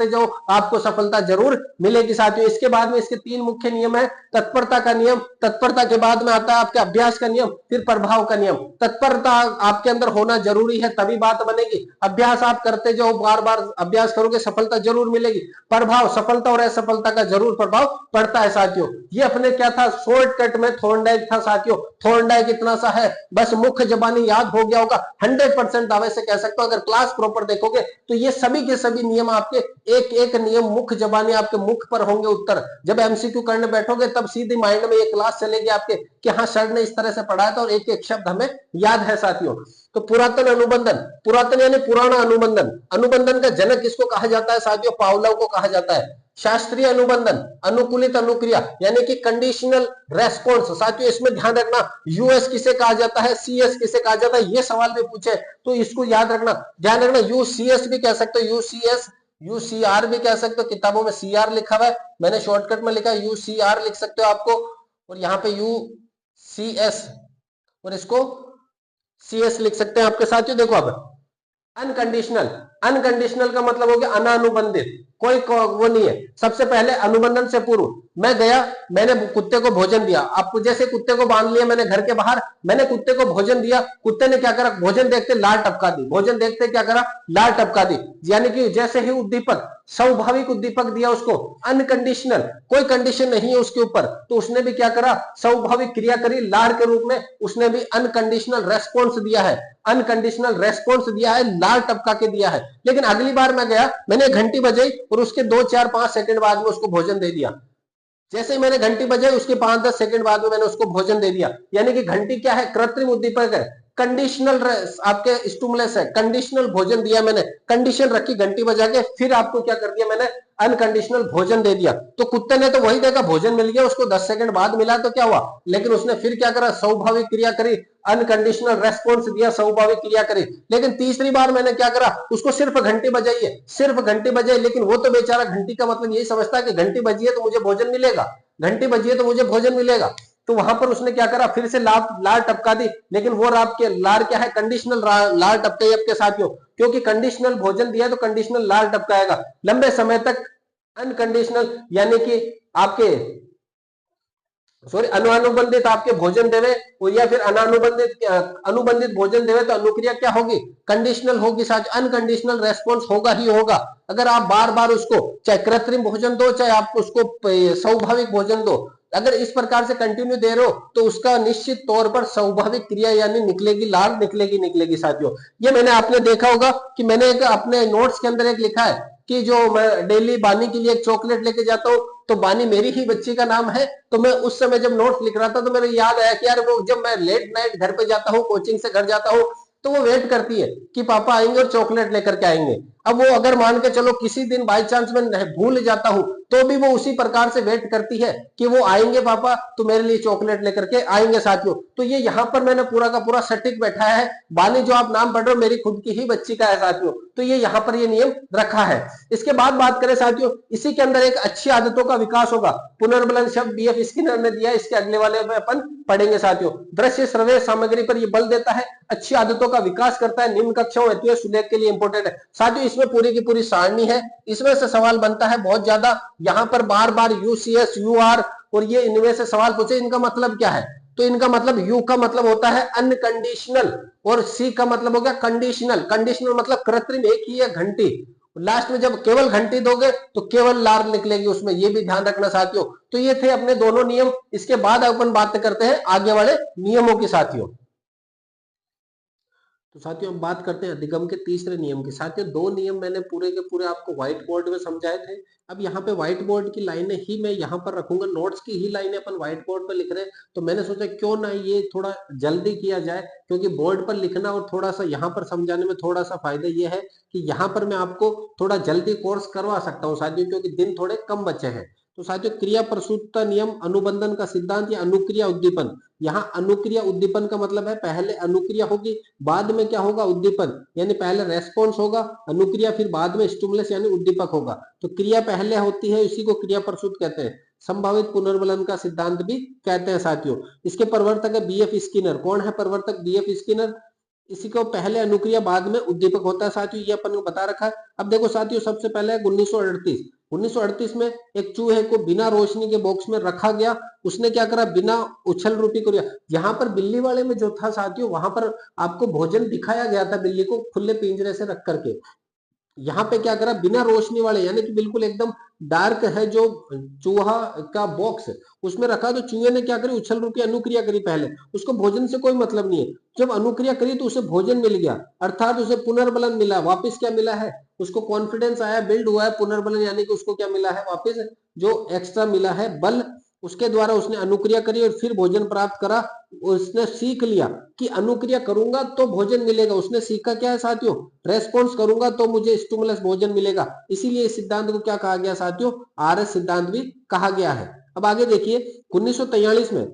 जाओ आपको सफलता जरूर मिलेगी साथियों। इसके बाद में इसके 3 मुख्य नियम है, तत्परता का नियम, तत्परता के बाद में आता है आपके अभ्यास का नियम, फिर प्रभाव का नियम। तत्परता आपके अंदर होना जरूरी है तभी बात बनेगी, अभ्यास आप करते जाओ, बार बार अभ्यास करोगे सफलता जरूर मिलेगी। प्रभाव, सफलता और असफलता का जरूर प्रभाव पड़ता है साथियों। ये अपने क्या था, शॉर्टकट में थॉर्नडाइक था साथियों। थॉर्नडाइक इतना सा है, बस मुख्य जबानी याद हो गया होगा, 100% दावे से कह सकता हूं। अगर क्लास प्रॉपर देखोगे तो ये सभी के सभी नियम आपके एक एक नियम मुख्य जबानी आपके मुख पर होंगे उत्तर। जब एमसीक्यू करने बैठोगे तब सीधी माइंड में ये क्लास चलेगी आपके कि हाँ सर ने इस तरह से पढ़ाया था और एक एक शब्द हमें याद है साथियों। तो पुरातन अनुबंधन, पुरातन यानी पुराना अनुबंधन, अनुबंधन का जनक किसको कहा जाता है साथियों, पावलोव को कहा जाता है। शास्त्रीय अनुबंधन, अनुकूलित अनुक्रिया यानी कि कंडीशनल रेस्पॉन्स, साथियों इसमें ध्यान रखना यूएस किसे कहा जाता है, सीएस किसे कहा जाता है, ये सवाल भी पूछे तो इसको याद रखना, ध्यान रखना। यूसीएस भी कह सकते हो, यूसीएस, यूसीआर भी कह सकते हो, किताबों में सीआर लिखा हुआ है, मैंने शॉर्टकट में लिखा है यूसीआर लिख सकते हो आपको, और यहाँ पे यूसीएस और इसको सीएस लिख सकते हैं आपके साथियों। देखो अब अनकंडीशनल, अनकंडीशनल का मतलब हो गया अनानुबंधित, कोई वो नहीं है। सबसे पहले अनुबंधन से पूर्व मैं गया, मैंने कुत्ते को भोजन दिया, आपको जैसे कुत्ते को बांध लिया मैंने घर के बाहर, मैंने कुत्ते को भोजन दिया, कुत्ते ने क्या करा, भोजन देखते लार टपका दी, भोजन देखते क्या करा, लार टपका दी। यानी कि जैसे ही उद्दीपक, स्वाभाविक उद्दीपक दिया उसको, अनकंडीशनल, कोई कंडीशन नहीं है उसके ऊपर, तो उसने भी क्या करा, स्वाभाविक क्रिया करी, लार के रूप में उसने भी अनकंडीशनल रेस्पॉन्स दिया है, अनकंडीशनल रेस्पॉन्स दिया है, लार टपका के दिया है। लेकिन अगली बार मैं गया, मैंने घंटी बजाई और उसके 2, 4, 5 सेकंड बाद में उसको भोजन दे दिया। जैसे ही मैंने घंटी बजाई उसके 5-10 सेकंड बाद में मैंने उसको भोजन दे दिया। यानी कि घंटी क्या है, कृत्रिम उद्दीपक है, कंडीशनल आपके स्टिमुलस है, कंडीशनल भोजन दिया मैंने, कंडीशन रखी घंटी बजा के, फिर आपको क्या कर दिया मैंने, अनकंडीशनल भोजन दे दिया, तो कुत्ते ने तो वही देखा, भोजन मिल गया उसको, 10 सेकंड बाद मिला तो क्या हुआ, लेकिन उसने फिर क्या करा, स्वाभाविक क्रिया करी, अनकंडीशनल रेस्पॉन्स दिया, स्वाभाविक क्रिया करी। लेकिन तीसरी बार मैंने क्या करा, उसको सिर्फ घंटी बजाई है, सिर्फ घंटी बजाई, लेकिन वो तो बेचारा घंटी का मतलब यही समझता है कि घंटी बजी है तो मुझे भोजन मिलेगा, घंटी बजी है तो मुझे भोजन मिलेगा। तो वहां पर उसने क्या करा, फिर से लार टपका दी, लेकिन वो लार क्या है, कंडीशनल लार टपकाई आपके साथियों, क्योंकि कंडीशनल भोजन दिया तो कंडीशनल लार टपकाएगा। लंबे समय तक अनकंडीशनल यानी कि आपके अनुबंधित आपके भोजन देवे, या फिर अनुबंधित भोजन देवे तो अनुक्रिया क्या होगी, कंडीशनल होगी। साथ अनकंडीशनल रेस्पॉन्स होगा ही होगा। अगर आप बार बार उसको चाहे कृत्रिम भोजन दो, चाहे आप उसको स्वाभाविक भोजन दो, अगर इस प्रकार से कंटिन्यू दे रहे हो तो उसका निश्चित तौर पर स्वाभाविक क्रिया यानी निकलेगी, लार निकलेगी साथियों। ये मैंने आपने देखा होगा कि मैंने एक अपने नोट्स के अंदर एक लिखा है कि जो मैं डेली बानी के लिए एक चॉकलेट लेके जाता हूँ, तो बानी मेरी ही बच्ची का नाम है। तो मैं उस समय जब नोट्स लिख रहा था तो मेरे याद आया कि यार वो जब मैं लेट नाइट घर पे जाता हूँ, कोचिंग से घर जाता हूँ, तो वो वेट करती है कि पापा आएंगे और चॉकलेट लेकर के आएंगे। अब वो अगर मान के चलो किसी दिन बाई चांस में भूल जाता हूं, तो भी वो उसी प्रकार से वेट करती है कि वो आएंगे पापा तो मेरे लिए चॉकलेट लेकर के आएंगे साथियों। तो ये यहाँ पर मैंने पूरा का पूरा सटीक बैठा है। बानी जो आप नाम पढ़ रहे हो मेरी खुद की ही बच्ची का है साथियों, तो ये यहाँ पर ये नियम रखा है। इसके बाद बात करें साथियों, इसी के अंदर एक अच्छी आदतों का विकास होगा। पुनर्बलन शब्द बी एफ स्किनर ने दिया, इसके अगले वाले में अपन पढ़ेंगे साथियों। दृश्य श्रव्य सामग्री पर ये बल देता है, अच्छी आदतों का विकास करता है, निम्न कक्षाओं हेतु सुलेख के लिए इंपोर्टेंट है साथियों। इसमें पूरी की पूरी सारणी है, इसमें से सवाल बनता है बहुत ज्यादा। यहाँ पर बार बार यूसीएस यूआर और ये इनमें से सवाल पूछे, इनका मतलब क्या है, तो इनका मतलब यू का मतलब होता है अनकंडीशनल और सी का मतलब हो गया कंडीशनल। कंडीशनल मतलब कृत्रिम, एक ही है घंटी, लास्ट में जब केवल घंटी दोगे तो केवल लार निकलेगी उसमें, ये भी ध्यान रखना साथियों। तो ये थे अपने दोनों नियम। इसके बाद अपन बात करते हैं आगे वाले नियमों की साथियों। तो साथियों हम बात करते हैं अधिगम के तीसरे नियम की। साथियों दो नियम मैंने पूरे के पूरे आपको व्हाइट बोर्ड में समझाए थे। अब यहाँ पे व्हाइट बोर्ड की लाइनें ही मैं यहाँ पर रखूंगा, नोट्स की ही लाइनें अपन व्हाइट बोर्ड पर लिख रहे हैं, तो मैंने सोचा क्यों ना ये थोड़ा जल्दी किया जाए, क्योंकि बोर्ड पर लिखना और थोड़ा सा यहाँ पर समझाने में थोड़ा सा फायदा ये है कि यहाँ पर मैं आपको थोड़ा जल्दी कोर्स करवा सकता हूँ साथियों, क्योंकि दिन थोड़े कम बचे हैं। तो साथियों क्रिया प्रसूतता नियम, अनुबंधन का सिद्धांत या अनुक्रिया उद्दीपन। यहाँ अनुक्रिया उद्दीपन का मतलब है पहले अनुक्रिया होगी बाद में क्या होगा, उद्दीपन, यानी पहले रेस्पॉन्स होगा अनुक्रिया, फिर बाद में स्टिमुलस यानी उद्दीपक होगा। तो क्रिया पहले होती है, इसी को क्रिया प्रसूत कहते हैं। संभावित पुनर्बलन का सिद्धांत भी कहते हैं साथियों। इसके प्रवर्तक है बीएफ स्किनर। कौन है प्रवर्तक, बीएफ स्किनर। इसी को पहले अनुक्रिया बाद में उद्दीपक होता है साथियों, ये अपन को बता रखा है। अब देखो साथियों सबसे पहले 1938 में एक चूहे को बिना रोशनी के बॉक्स में रखा गया। उसने क्या करा, बिना उछल रूपी क्रिया, यहाँ पर बिल्ली वाले में जो था साथियों, वहां पर आपको भोजन दिखाया गया था बिल्ली को खुले पिंजरे से रख करके। यहाँ पे क्या करा, बिना रोशनी वाले यानी कि बिल्कुल एकदम डार्क है जो चूहा का बॉक्स, उसमें रखा। तो चूहे ने क्या करी, उछल रूपी अनुक्रिया करी। पहले उसको भोजन से कोई मतलब नहीं है, जब अनुक्रिया करी तो उसे भोजन मिल गया, अर्थात उसे पुनर्बलन मिला। वापस क्या मिला है, उसको कॉन्फिडेंस आया, बिल्ड हुआ है। पुनर्बलन यानी कि उसको क्या मिला है, वापस जो एक्स्ट्रा मिला है बल, उसके द्वारा उसने अनुक्रिया करी और फिर भोजन प्राप्त करा। उसने सीख लिया कि अनुक्रिया करूंगा तो भोजन मिलेगा। उसने सीखा क्या है साथियों, रेस्पॉन्स करूंगा तो मुझे स्टिमुलस भोजन मिलेगा। इसीलिए इस सिद्धांत को क्या कहा गया साथियों, आरएस सिद्धांत भी कहा गया है। अब आगे देखिए 1943 में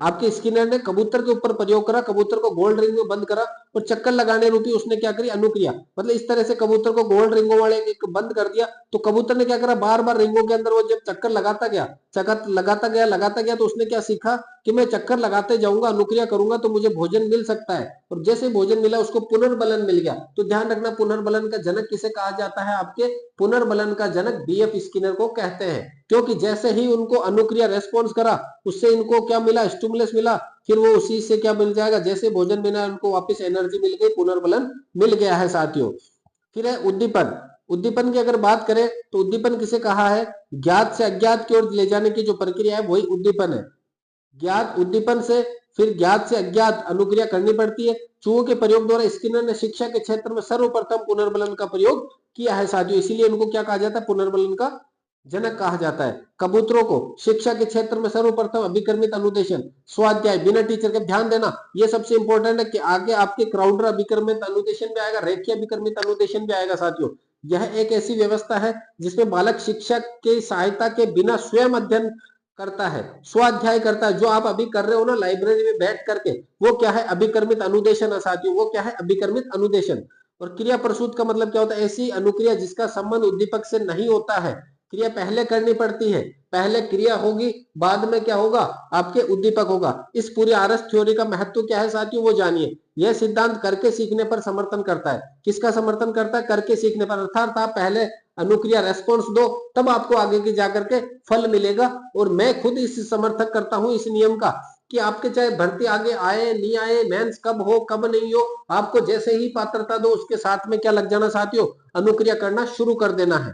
आपके स्किनर ने कबूतर के ऊपर प्रयोग करा, कबूतर को गोल्ड रिंग में बंद करा और चक्कर लगाने रूपी उसने क्या करी, अनुक्रिया। मतलब इस तरह से कबूतर को गोल्ड रिंगों वाले एक बंद कर दिया, तो कबूतर ने क्या करा, बार बार रिंगों के अंदर वो जब चक्कर लगाता गया तो उसने क्या सीखा कि मैं चक्कर लगाते जाऊंगा, अनुक्रिया करूंगा तो मुझे भोजन मिल सकता है। और जैसे भोजन मिला उसको पुनर्बलन मिल गया। तो ध्यान रखना पुनर्बलन का जनक किसे कहा जाता है, आपके पुनर्बलन का जनक बीएफ स्किनर को कहते हैं। क्योंकि जैसे ही उनको अनुक्रिया रेस्पॉन्स करा, उससे इनको क्या मिला, स्टिमुलस मिला, फिर वो उसी से क्या मिल जाएगा, जैसे भोजन मिला उनको वापस एनर्जी मिल गई, पुनर्बलन मिल गया है साथियों। फिर है उद्दीपन। उद्दीपन की अगर बात करें तो उद्दीपन किसे कहा है, ज्ञात से अज्ञात की ओर ले जाने की जो प्रक्रिया है वही उद्दीपन है। ज्ञात उद्दीपन से फिर ज्ञात से अज्ञात अनुक्रिया करनी पड़ती है। चूहों के प्रयोग द्वारा स्किनर ने शिक्षा के क्षेत्र में सर्वप्रथम पुनर्बलन का प्रयोग किया है साथियों, इसीलिए इनको क्या कहा जाता है, पुनर्बलन का जनक कहा जाता है। कबूतरों को शिक्षा के क्षेत्र में सर्वप्रथम अभिकर्मित अनुदेशन, स्वाध्याय बिना टीचर के, ध्यान देना ये सबसे इंपॉर्टेंट है कि आगे आपके क्राउडर अभिकर्मित अनुदेशन भी आएगा, रेखीय अभिकर्मित अनुदेशन भी आएगा साथियों। यह एक ऐसी व्यवस्था है जिसमें बालक शिक्षक के सहायता के बिना स्वयं अध्ययन करता है, स्वाध्याय करता है। जो आप अभी कर रहे हो ना लाइब्रेरी में बैठ करके, वो क्या है? अभिकर्मित अनुदेशन है साथियों। वो क्या है? अभिकर्मित अनुदेशन। और क्रिया प्रसूत का मतलब क्या होता है? ऐसी अनुक्रिया जिसका संबंध उद्दीपक से नहीं होता है। क्रिया पहले करनी पड़ती है, पहले क्रिया होगी, बाद में क्या होगा? आपके उद्दीपक होगा। इस पूरी आरएस थ्योरी का महत्व क्या है साथियों, वो जानिए। यह सिद्धांत करके सीखने पर समर्थन करता है। किसका समर्थन करता है? करके सीखने पर। अर्थात आप पहले अनुक्रिया रेस्पॉन्स दो, तब आपको आगे की जाकर के फल मिलेगा। और मैं खुद इस समर्थक करता हूं इस नियम का, कि आपके चाहे भर्ती आगे आए नहीं आए, मेंस कब हो कब नहीं हो, आपको जैसे ही पात्रता दो उसके साथ में क्या लग जाना साथियों? अनुक्रिया करना शुरू कर देना है।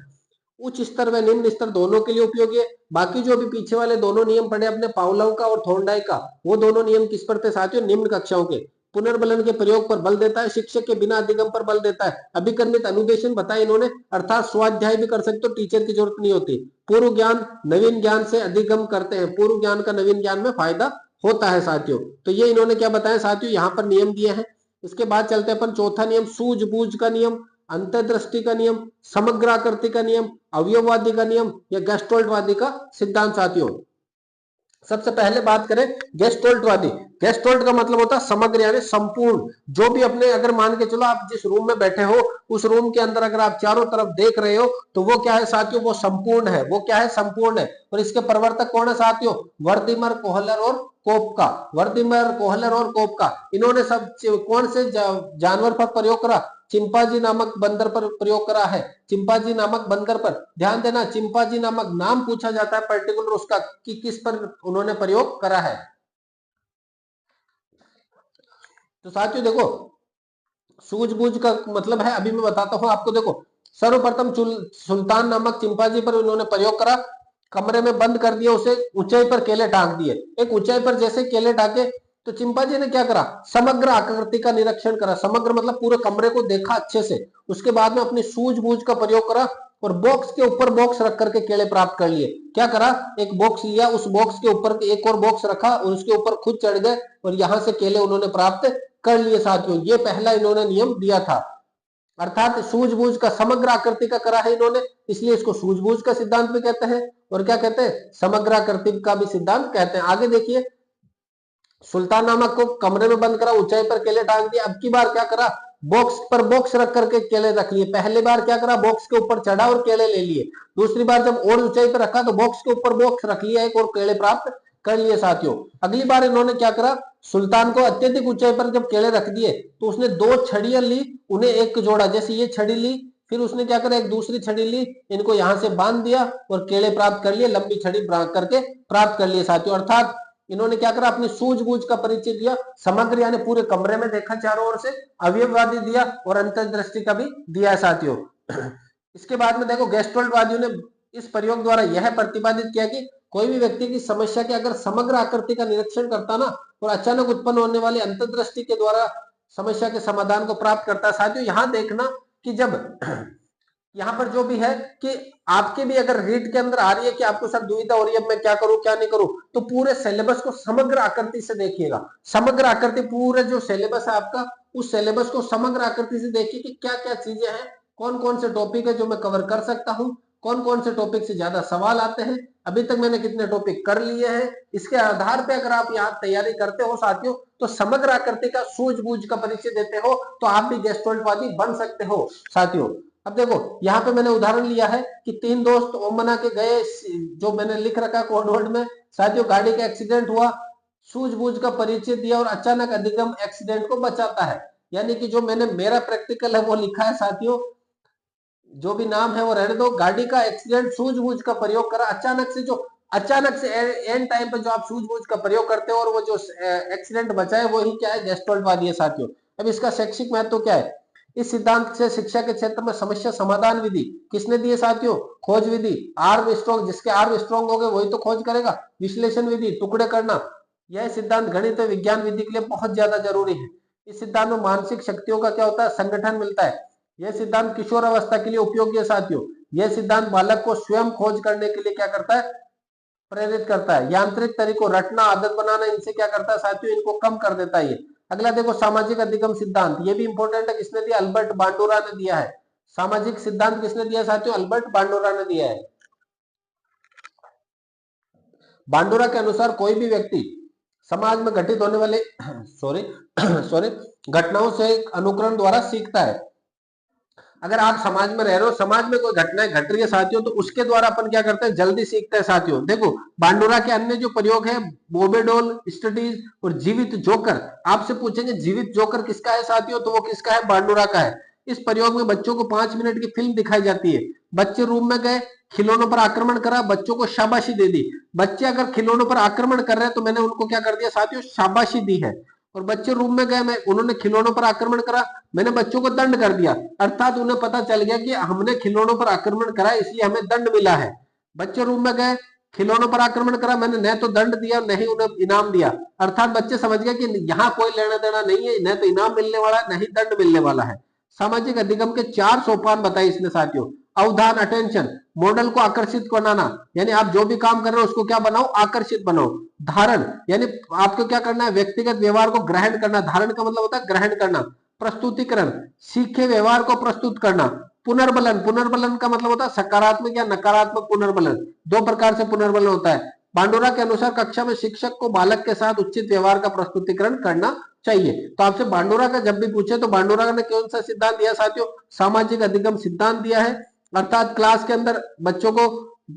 उच्च स्तर व निम्न स्तर दोनों के लिए उपयोगी है। बाकी जो अभी पीछे वाले दोनों नियम पढ़े अपने पावलोव का और थॉर्नडाइक का, वो दोनों नियम किस पर थे साथियों? निम्न कक्षाओं के। पुनर्बलन के प्रयोग पर बल देता है, शिक्षक के बिना अधिगम पर बल देता है। अभिकर्मित अनुदेशन बताया इन्होंने, अर्थात स्वाध्याय भी कर सकते हो, टीचर की जरूरत नहीं होती। पूर्व ज्ञान नवीन ज्ञान से अधिगम करते हैं, पूर्व ज्ञान का नवीन ज्ञान में फायदा होता है साथियों। तो ये इन्होंने क्या बताया साथियों, यहाँ पर नियम दिए हैं। इसके बाद चलते हैं अपन चौथा नियम, सूझबूझ का नियम, अंतर्दृष्टि का नियम, समग्र आकृति का नियम, अवयववादी का नियम या गेस्टोल्टवादी का सिद्धांत साथियों। सबसे पहले बात करें गेस्टोल्टवादी। गेस्टोल्ट का मतलब होता है समग्र यानी संपूर्ण। जो भी अपने, अगर मान के चलो आप जिस रूम में बैठे हो, उस रूम के अंदर अगर आप चारों तरफ देख रहे हो, तो वो क्या है साथियों? वो संपूर्ण है। वो क्या है? संपूर्ण है। और इसके प्रवर्तक कौन है साथियों? वर्दिमर, कोहलर और कोपका। वर्दिमर, कोहलर और कोपका, इन्होंने सब कौन से जानवर पर प्रयोग करा? चिंपांजी नामक बंदर पर प्रयोग करा है। चिंपांजी नामक बंदर पर ध्यान देना, चिंपांजी नामक नाम पूछा जाता है पर्टिकुलर उसका, कि किस पर उन्होंने प्रयोग करा है। तो साथियों देखो, सूझबूझ का मतलब है, अभी मैं बताता हूं आपको। देखो, सर्वप्रथम सुल्तान नामक चिंपांजी पर उन्होंने प्रयोग करा, कमरे में बंद कर दिया उसे, ऊंचाई पर केले टांग दिए। एक ऊंचाई पर जैसे केले टाके, तो चिंपांजी ने क्या करा? समग्र आकृति का निरीक्षण करा। समग्र मतलब पूरे कमरे को देखा अच्छे से। उसके बाद में अपनी सूझबूझ का प्रयोग करा और बॉक्स के ऊपर बॉक्स रख करके केले प्राप्त कर लिए। क्या करा? एक बॉक्स लिया, उस बॉक्स के ऊपर एक और बॉक्स रखा और उसके ऊपर खुद चढ़ गए और यहां से केले उन्होंने प्राप्त कर लिए साथियों। ये पहला इन्होंने नियम दिया था। अर्थात सूझबूझ का, समग्र आकृति का करा है इन्होंने, इसलिए इसको सूझबूझ का सिद्धांत भी कहते हैं। और क्या कहते हैं? समग्र आकृति का भी सिद्धांत कहते हैं। आगे देखिए, सुल्तान नामक को कमरे में बंद करा, ऊंचाई पर केले टांग दिए। अब की बार क्या करा? बॉक्स पर बॉक्स रख करके केले रख लिए। पहली बार क्या करा? बॉक्स के ऊपर चढ़ा और केले ले लिए। दूसरी बार जब और ऊंचाई पर रखा, तो बॉक्स के ऊपर बॉक्स रख लिया एक और केले प्राप्त कर लिए साथियों। अगली बार इन्होंने क्या करा? सुल्तान को अत्यधिक ऊंचाई पर जब केले रख दिए, तो उसने दो छड़ियां ली, उन्हें एक जोड़ा। जैसे ये छड़ी ली, फिर उसने क्या करा? एक दूसरी छड़ी ली, इनको यहां से बांध दिया और केले प्राप्त कर लिए, लंबी छड़ी करके प्राप्त कर लिए साथियों। अर्थात इन्होंने क्या करा? अपनी सूझबूझ का परिचय दिया। समग्र यानी पूरे कमरे में देखा चारों ओर से, अवयववादी दिया और अंतर्दृष्टि का भी दिया है साथियों। इसके बाद में देखो, गेस्टोल्टवादियों ने इस प्रयोग द्वारा यह प्रतिपादित किया कि कोई भी व्यक्ति की समस्या के अगर समग्र आकृति का निरीक्षण करता ना, और अचानक उत्पन्न होने वाली अंतर्दृष्टि के द्वारा समस्या के समाधान को प्राप्त करता है साथियों। यहां देखना कि जब यहाँ पर जो भी है, कि आपके भी अगर रीड के अंदर आ रही है कि आपको सर दुविधा हो रही है, मैं क्या करूं क्या नहीं करूं, तो पूरे सिलेबस को समग्र आकृति से देखिएगा। समग्र आकृति, पूरे जो सिलेबस है आपका, उस सिलेबस को समग्र आकृति से देखिए कि क्या क्या चीजें हैं, कौन कौन से टॉपिक है जो मैं कवर कर सकता हूं, कौन कौन से टॉपिक से ज्यादा सवाल आते हैं, अभी तक मैंने कितने टॉपिक कर लिए हैं। इसके आधार पर अगर आप यहाँ तैयारी करते हो साथियों, तो समग्र आकृति का सूझबूझ का परिचय देते हो, तो आप भी गेस्टोल्टवादी बन सकते हो साथियों। अब देखो, यहाँ पे मैंने उदाहरण लिया है कि तीन दोस्त ओमना के गए, जो मैंने लिख रखा कोड वर्ड में साथियों, गाड़ी का एक्सीडेंट हुआ, सूझबूझ का परिचय दिया और अचानक अधिगम एक्सीडेंट को बचाता है। यानी कि जो मैंने मेरा प्रैक्टिकल है वो लिखा है साथियों, जो भी नाम है वो रहने दो। गाड़ी का एक्सीडेंट, सूझबूझ का प्रयोग करा, अचानक से एंड टाइम पे जो आप सूझबूझ का प्रयोग करते हो और वो जो एक्सीडेंट बचाए, वो ही क्या है? गेस्टोल्टवादी है साथियों। अब इसका शैक्षिक महत्व क्या है? इस सिद्धांत से शिक्षा के क्षेत्र में समस्या समाधान विधि किसने दी है साथियों? खोज विधि, आर्म स्ट्रॉन्ग। जिसके आर्म स्ट्रॉन्ग हो गए वही तो खोज करेगा। विश्लेषण विधि, टुकड़े करना। यह सिद्धांत गणित और विज्ञान विधि के लिए बहुत ज्यादा जरूरी है। इस सिद्धांत में मानसिक शक्तियों का क्या होता है? संगठन मिलता है। यह सिद्धांत किशोर अवस्था के लिए उपयोगी है साथियों। यह सिद्धांत बालक को स्वयं खोज करने के लिए क्या करता है? प्रेरित करता है। यांत्रिक तरीकों, रटना, आदत बनाना, इनसे क्या करता है साथियों? इनको कम कर देता है ये। अगला देखो, सामाजिक अधिगम सिद्धांत, ये भी इंपॉर्टेंट है। किसने दिया? अल्बर्ट बांडुरा ने दिया है। सामाजिक सिद्धांत किसने दिया साथियों? अल्बर्ट बांडोरा ने दिया है। बांडोरा के अनुसार कोई भी व्यक्ति समाज में घटित होने वाले सॉरी सॉरी घटनाओं से अनुकरण द्वारा सीखता है। अगर आप समाज में रह रहे हो, समाज में कोई घटनाएं घट रही है साथियों, तो उसके द्वारा अपन क्या करते हैं? जल्दी सीखते हैं साथियों। देखो बांडोरा के अन्य जो प्रयोग है, बोबेडोल स्टडीज और जीवित जोकर, आपसे पूछेंगे जीवित जोकर किसका है साथियों, तो वो किसका है? बांडोरा का है। इस प्रयोग में बच्चों को 5 मिनट की फिल्म दिखाई जाती है। बच्चे रूम में गए, खिलौनों पर आक्रमण करा, बच्चों को शाबाशी दे दी। बच्चे अगर खिलौनों पर आक्रमण कर रहे हैं तो मैंने उनको क्या कर दिया साथियों? शाबाशी दी है। और बच्चे रूम में गए, मैं उन्होंने खिलौनों पर आक्रमण करा, मैंने बच्चों को दंड कर दिया। अर्थात उन्हें पता चल गया कि हमने खिलौनों पर आक्रमण करा इसलिए हमें दंड मिला है। बच्चे रूम में गए, खिलौनों पर आक्रमण करा, मैंने न तो दंड दिया न ही उन्हें इनाम दिया। अर्थात बच्चे समझ गए कि यहाँ कोई लेना देना नहीं है, न तो इनाम मिलने वाला है न ही दंड मिलने वाला है। सामाजिक अधिगम के 4 सोपान बताए इसने साथियों। अवधान अटेंशन, मॉडल को आकर्षित बनाना, यानी आप जो भी काम कर रहे हो उसको क्या बनाओ? आकर्षित बनाओ। धारण, यानी आपको क्या करना है? व्यक्तिगत व्यवहार को ग्रहण करना। धारण का मतलब होता है ग्रहण करना। प्रस्तुतिकरण, सीखे व्यवहार को प्रस्तुत करना। पुनर्बलन, पुनर्बलन का मतलब होता है सकारात्मक या नकारात्मक पुनर्बलन। 2 प्रकार से पुनर्बलन होता है। बांडोरा के अनुसार कक्षा में शिक्षक को बालक के साथ उचित व्यवहार का प्रस्तुतिकरण करना चाहिए। तो आपसे बांडोरा का जब भी पूछे तो बांडोरा ने कौन सा सिद्धांत दिया साथियों? सामाजिक अधिगम सिद्धांत दिया है। अर्थात क्लास के अंदर बच्चों को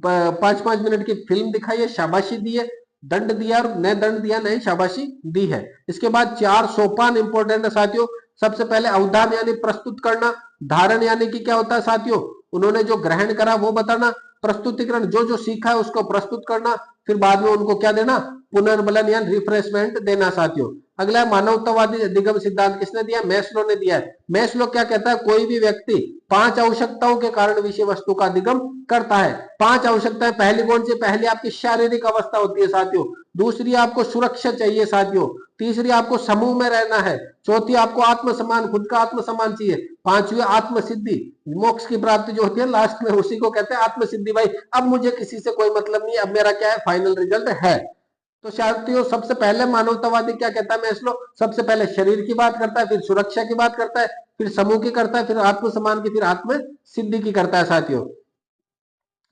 5-5 मिनट की फिल्म दिखाई है, शाबाशी दी है, दंड दिया और न दंड दिया नहीं शाबाशी दी है। इसके बाद 4 सोपान इंपॉर्टेंट है साथियों। सबसे पहले अवधान यानी प्रस्तुत करना। धारण यानी कि क्या होता है साथियों? उन्होंने जो ग्रहण करा वो बताना। प्रस्तुतिकरण, जो जो सीखा है उसको प्रस्तुत करना। फिर बाद में उनको क्या देना? पुनर्बलन या रिफ्रेशमेंट देना साथियों। अगला मानवतावादी अधिगम सिद्धांत किसने दिया? मैस्लो ने दिया है। मैस्लो क्या कहता है? कोई भी व्यक्ति 5 आवश्यकताओं के कारण विषय वस्तु का अधिगम करता है। 5 आवश्यकताएं, पहली कौन सी? पहली आपकी शारीरिक अवस्था होती है साथियों। दूसरी आपको सुरक्षा चाहिए साथियों। तीसरी आपको समूह में रहना है। चौथी आपको आत्मसम्मान, खुद का आत्मसम्मान चाहिए। पांचवी आत्मसिद्धि, मोक्ष की प्राप्ति जो होती है लास्ट में, उसी को कहते हैं आत्मसिद्धि। भाई अब मुझे किसी से कोई मतलब नहीं, अब मेरा क्या है? फाइनल रिजल्ट है। तो साथियों सबसे पहले मानवतावादी क्या कहता है? मैस्लो सबसे पहले शरीर की बात करता है, फिर सुरक्षा की बात करता है, फिर समूह की करता है, फिर आत्मसम्मान की, फिर आत्म सिद्धि की करता है साथियों।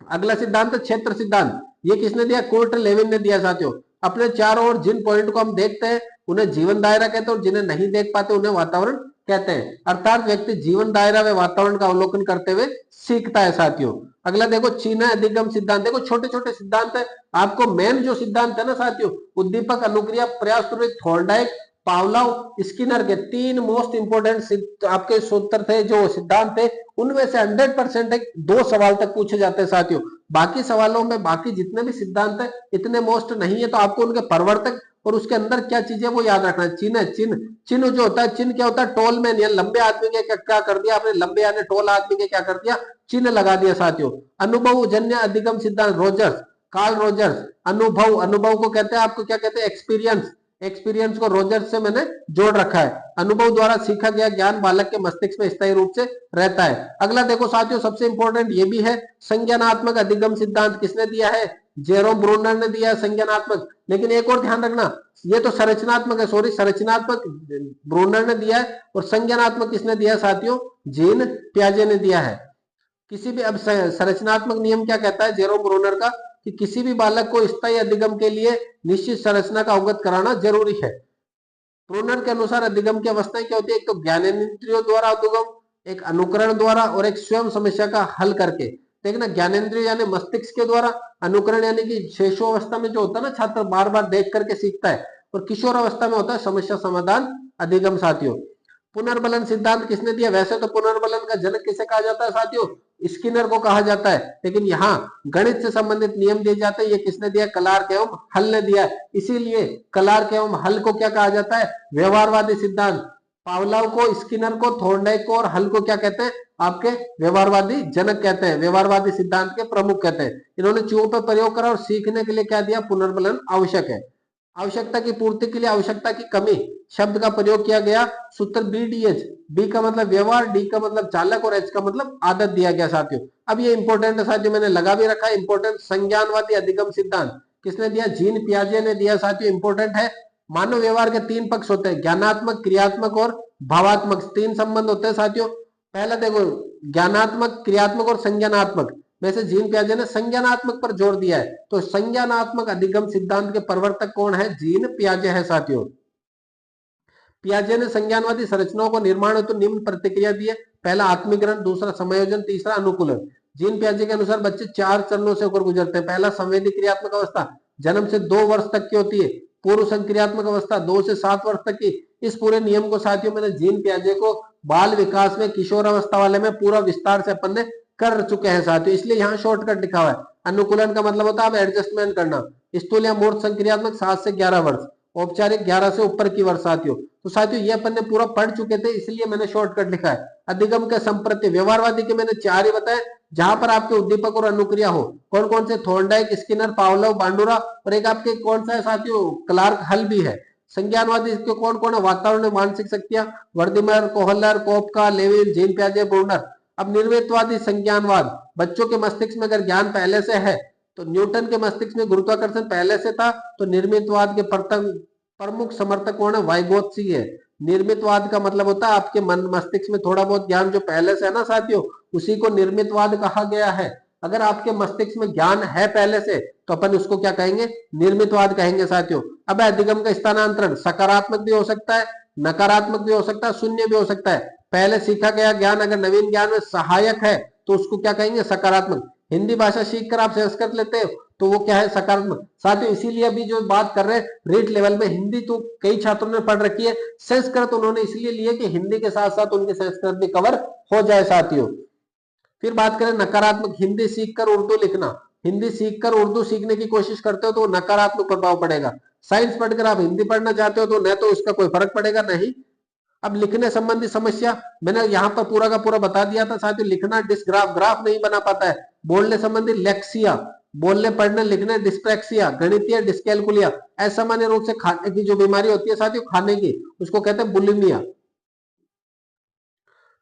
अगला सिद्धांत क्षेत्र सिद्धांत। ये किसने दिया? कुर्ट लेविन ने दिया साथियों। अपने चारों ओर जिन पॉइंट को हम देखते हैं उन्हें जीवन दायरा कहते हैं, और जिन्हें नहीं देख पाते उन्हें वातावरण कहते हैं। अर्थात व्यक्ति जीवन दायरा व वातावरण का अवलोकन करते हुए सीखता है साथियों। अगला देखो चीना अधिगम सिद्धांत। देखो छोटे छोटे सिद्धांत है, आपको मेन जो सिद्धांत है ना साथियों, उद्दीपक, अनुक्रिया, प्रयास, थॉर्नडाइक, पावलोव, स्किनर के 3 मोस्ट इंपोर्टेंट आपके सूत्र थे, जो सिद्धांत थे, उनमें से 100% 2 सवाल तक पूछे जाते हैं साथियों। बाकी सवालों में बाकी जितने भी सिद्धांत है इतने मोस्ट नहीं है, तो आपको उनके प्रवर्तक और उसके अंदर क्या चीजें वो याद रखना है। चिन्ह, चिन्ह, चिन्ह जो होता है, चिन्ह क्या होता है? टोल मैन, या लंबे आदमी के क्या कर दिया आपने? लंबे यानी टोल आदमी के क्या कर दिया? चिन्ह लगा दिया साथियों। अनुभव जन्य अधिगम सिद्धांत, रोजर्स, कार्ल रोजर्स। अनुभव, अनुभव को कहते हैं, आपको क्या कहते हैं? एक्सपीरियंस। एक्सपीरियंस को रोजर्स से मैंने जोड़ रखा है। अनुभव द्वारा सीखा गया ज्ञान बालक के मस्तिष्क में स्थायी रूप से रहता है। अगला देखो साथियों सबसे इंपॉर्टेंट ये भी है, संज्ञानात्मक अधिगम सिद्धांत किसने दिया है? जेरोम ब्रूनर ने दिया है संज्ञानात्मक। लेकिन एक और ध्यान रखना, ये तो संरचनात्मक है, सॉरी संरचनात्मक ब्रूनर ने दिया है, और संज्ञानात्मक किसने दिया साथियों? जीन पियाजे ने दिया है। किसी भी, अब संरचनात्मक नियम क्या कहता है जेरोम ब्रूनर का? कि किसी भी बालक को स्थायी अधिगम के लिए निश्चित संरचना का अवगत कराना जरूरी है। ब्रूनर के अनुसार अधिगम की अवस्थाएं क्या होती है? एक तो ज्ञानेंद्रियों द्वारा अधिगम, एक अनुकरण द्वारा, और एक स्वयं समस्या का हल करके। देखना, ज्ञानेंद्रिय यानी मस्तिष्क के द्वारा, अनुकरण यानी कि शेषोवस्था में जो होता है ना, छात्र बार बार देख करके सीखता है, और किशोर अवस्था में होता है समस्या समाधान अधिगम साथियों। पुनर्बलन सिद्धांत किसने दिया? वैसे तो पुनर्बलन का जनक किसे कहा जाता है साथियों? स्किनर को कहा जाता है, लेकिन यहाँ गणित से संबंधित नियम दिए जाते हैं, ये किसने दिया? क्लार्क एवं हल ने दिया। इसीलिए क्लार्क एवं हल को क्या कहा जाता है? व्यवहारवादी सिद्धांत। पावलोव को, स्किनर को, थॉर्नडाइक को और हल को क्या कहते हैं? आपके व्यवहारवादी जनक कहते हैं, व्यवहारवादी सिद्धांत के प्रमुख कहते हैं। इन्होंने चूहों पर प्रयोग करा और सीखने के लिए क्या दिया? पुनर्बलन आवश्यक है। आवश्यकता की पूर्ति के लिए आवश्यकता की कमी शब्द का प्रयोग किया गया। सूत्र BDH, बी का मतलब व्यवहार, डी का मतलब चालक, और एच का मतलब आदत दिया गया साथियों। अब ये इंपॉर्टेंट है साथियों, मैंने लगा भी रखा है इंपॉर्टेंट। संज्ञानवादी अधिगम सिद्धांत किसने दिया? जीन पियाजे ने दिया साथियों, इंपॉर्टेंट है। मानव व्यवहार के 3 पक्ष होते हैं, ज्ञानात्मक, क्रियात्मक और भावात्मक। 3 संबंध होते हैं साथियों। पहला देखो, ज्ञानात्मक, क्रियात्मक और संज्ञानात्मक में से जीन पियाजे ने संज्ञानात्मक पर जोर दिया है। तो संज्ञानात्मक अधिगम सिद्धांत के प्रवर्तक कौन है? जीन पियाजे है साथियों। पियाजे ने संज्ञानवादी संरचनाओं को निर्माण हेतु निम्न प्रतिक्रिया दी है। पहला आत्मीकरण, दूसरा समायोजन, तीसरा अनुकूलन। जीन पियाजे के अनुसार बच्चे 4 चरणों से होकर गुजरते हैं। पहला संवेदी क्रियात्मक अवस्था, जन्म से 2 वर्ष तक की होती है। पूर्व संक्रियात्मक अवस्था 2 से 7 वर्ष तक की। इस पूरे नियम को साथियों मैंने जीन पियाजे को बाल विकास में, किशोर अवस्था वाले में पूरा विस्तार से अपन ने कर चुके हैं साथियों, इसलिए यहाँ शॉर्टकट लिखा हुआ है। अनुकूलन का मतलब होता है अब एडजस्टमेंट करना। स्थूल या मूर्त संक्रियात्मक 7 से 11 वर्ष, औपचारिक 11 से ऊपर की वर्ष साथियों। तो साथियों ये अपन ने पूरा पढ़ चुके थे, इसलिए मैंने शॉर्टकट लिखा है। अधिगम के संप्रत्य, व्यवहारवादी के मैंने 4 ही बताए, जहां पर आपके उद्दीपक और अनुक्रिया हो। कौन कौन से? थॉर्नडाइक, स्किनर, पावलोव, बांडुरा, और एक आपके कौन सा है साथियों? क्लार्क हल भी है। संज्ञानवादी इसके कौन कौन है? वातावरण में मानसिक शक्तियां, वर्दिमर, कोहलर, कोपका, लेविन, जीन पियाजे, ब्रूनर। अब निर्मितवादी संज्ञानवाद, बच्चों के मस्तिष्क में अगर ज्ञान पहले से है, तो न्यूटन के मस्तिष्क में गुरुत्वाकर्षण पहले से था, तो निर्मितवाद के प्रमुख समर्थक कौन है? वाइगोत्स्की है। निर्मितवाद का मतलब होता है आपके मन मस्तिष्क में थोड़ा बहुत ज्ञान जो पहले से है ना साथियों, उसी को निर्मितवाद कहा गया है। अगर आपके मस्तिष्क में ज्ञान है पहले से, तो अपन उसको क्या कहेंगे? निर्मितवाद कहेंगे साथियों। अब अधिगम का स्थानांतरण सकारात्मक भी हो सकता है, नकारात्मक भी हो सकता है, शून्य भी हो सकता है। पहले सीखा गया ज्ञान अगर नवीन ज्ञान में सहायक है, तो उसको क्या कहेंगे? सकारात्मक। हिंदी भाषा सीखकर आप संस्कृत लेते हो, तो वो क्या है? सकारात्मक साथियों। इसीलिए अभी जो बात कर रहे हैं रेट लेवल में, हिंदी तो कई छात्रों ने पढ़ रखी है, संस्कृत उन्होंने इसलिए लिए कि हिंदी के साथ साथ उनकी संस्कृत भी कवर हो जाए साथियों। फिर बात करें नकारात्मक, हिंदी सीखकर उर्दू लिखना। हिंदी सीखकर उर्दू सीखने की कोशिश करते हो तो नकारात्मक प्रभाव पड़ेगा। साइंस पढ़कर आप हिंदी पढ़ना चाहते हो तो न तो उसका कोई फर्क पड़ेगा, नहीं। अब लिखने संबंधी समस्या मैंने यहाँ पर पूरा का पूरा बता दिया था साथियों। लिखना डिस्ग्राफ, ग्राफ नहीं बना पाता है। बोलने संबंधी लेक्सिया, बोलने पढ़ने लिखने डिस्प्रैक्सिया, गणितीय डिस्कैलकुलिया, असामान्य रूप से खाने की जो बीमारी होती है साथियों, खाने की, उसको कहते हैं बुलिमिया।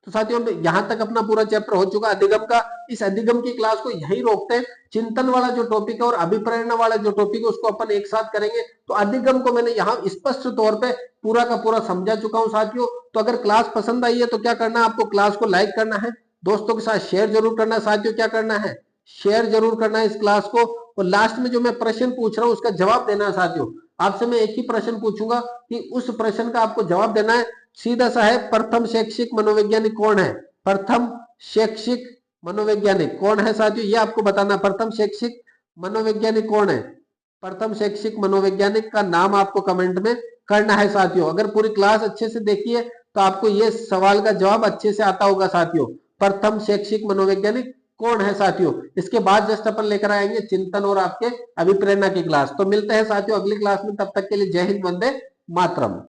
तो साथियों यहां तक अपना पूरा चैप्टर हो चुका अधिगम का। इस अधिगम की क्लास को यही रोकते हैं। चिंतन वाला जो टॉपिक है और अभिप्रेरणा वाला जो टॉपिक है उसको अपन एक साथ करेंगे। तो अधिगम को मैंने यहाँ स्पष्ट तौर पे पूरा का पूरा समझा चुका हूं साथियों। तो अगर क्लास पसंद आई है तो क्या करना है आपको? क्लास को लाइक करना है, दोस्तों के साथ शेयर जरूर करना है साथियों। क्या करना है? शेयर जरूर करना है इस क्लास को। और लास्ट में जो मैं प्रश्न पूछ रहा हूं उसका जवाब देना है साथियों। आपसे मैं एक ही प्रश्न पूछूंगा कि उस प्रश्न का आपको जवाब देना है। सीधा सा है, प्रथम शैक्षिक मनोवैज्ञानिक कौन है? प्रथम शैक्षिक मनोवैज्ञानिक कौन है साथियों? ये आपको बताना। प्रथम शैक्षिक मनोवैज्ञानिक कौन है? प्रथम शैक्षिक मनोवैज्ञानिक का नाम आपको कमेंट में करना है साथियों। अगर पूरी क्लास अच्छे से देखी है तो आपको ये सवाल का जवाब अच्छे से आता होगा साथियों। प्रथम शैक्षिक मनोवैज्ञानिक कौन है साथियों? इसके बाद जस्ट अपन लेकर आएंगे चिंतन और आपके अभिप्रेरणा की क्लास। तो मिलते हैं साथियों अगली क्लास में, तब तक के लिए जय हिंद, वंदे मातरम।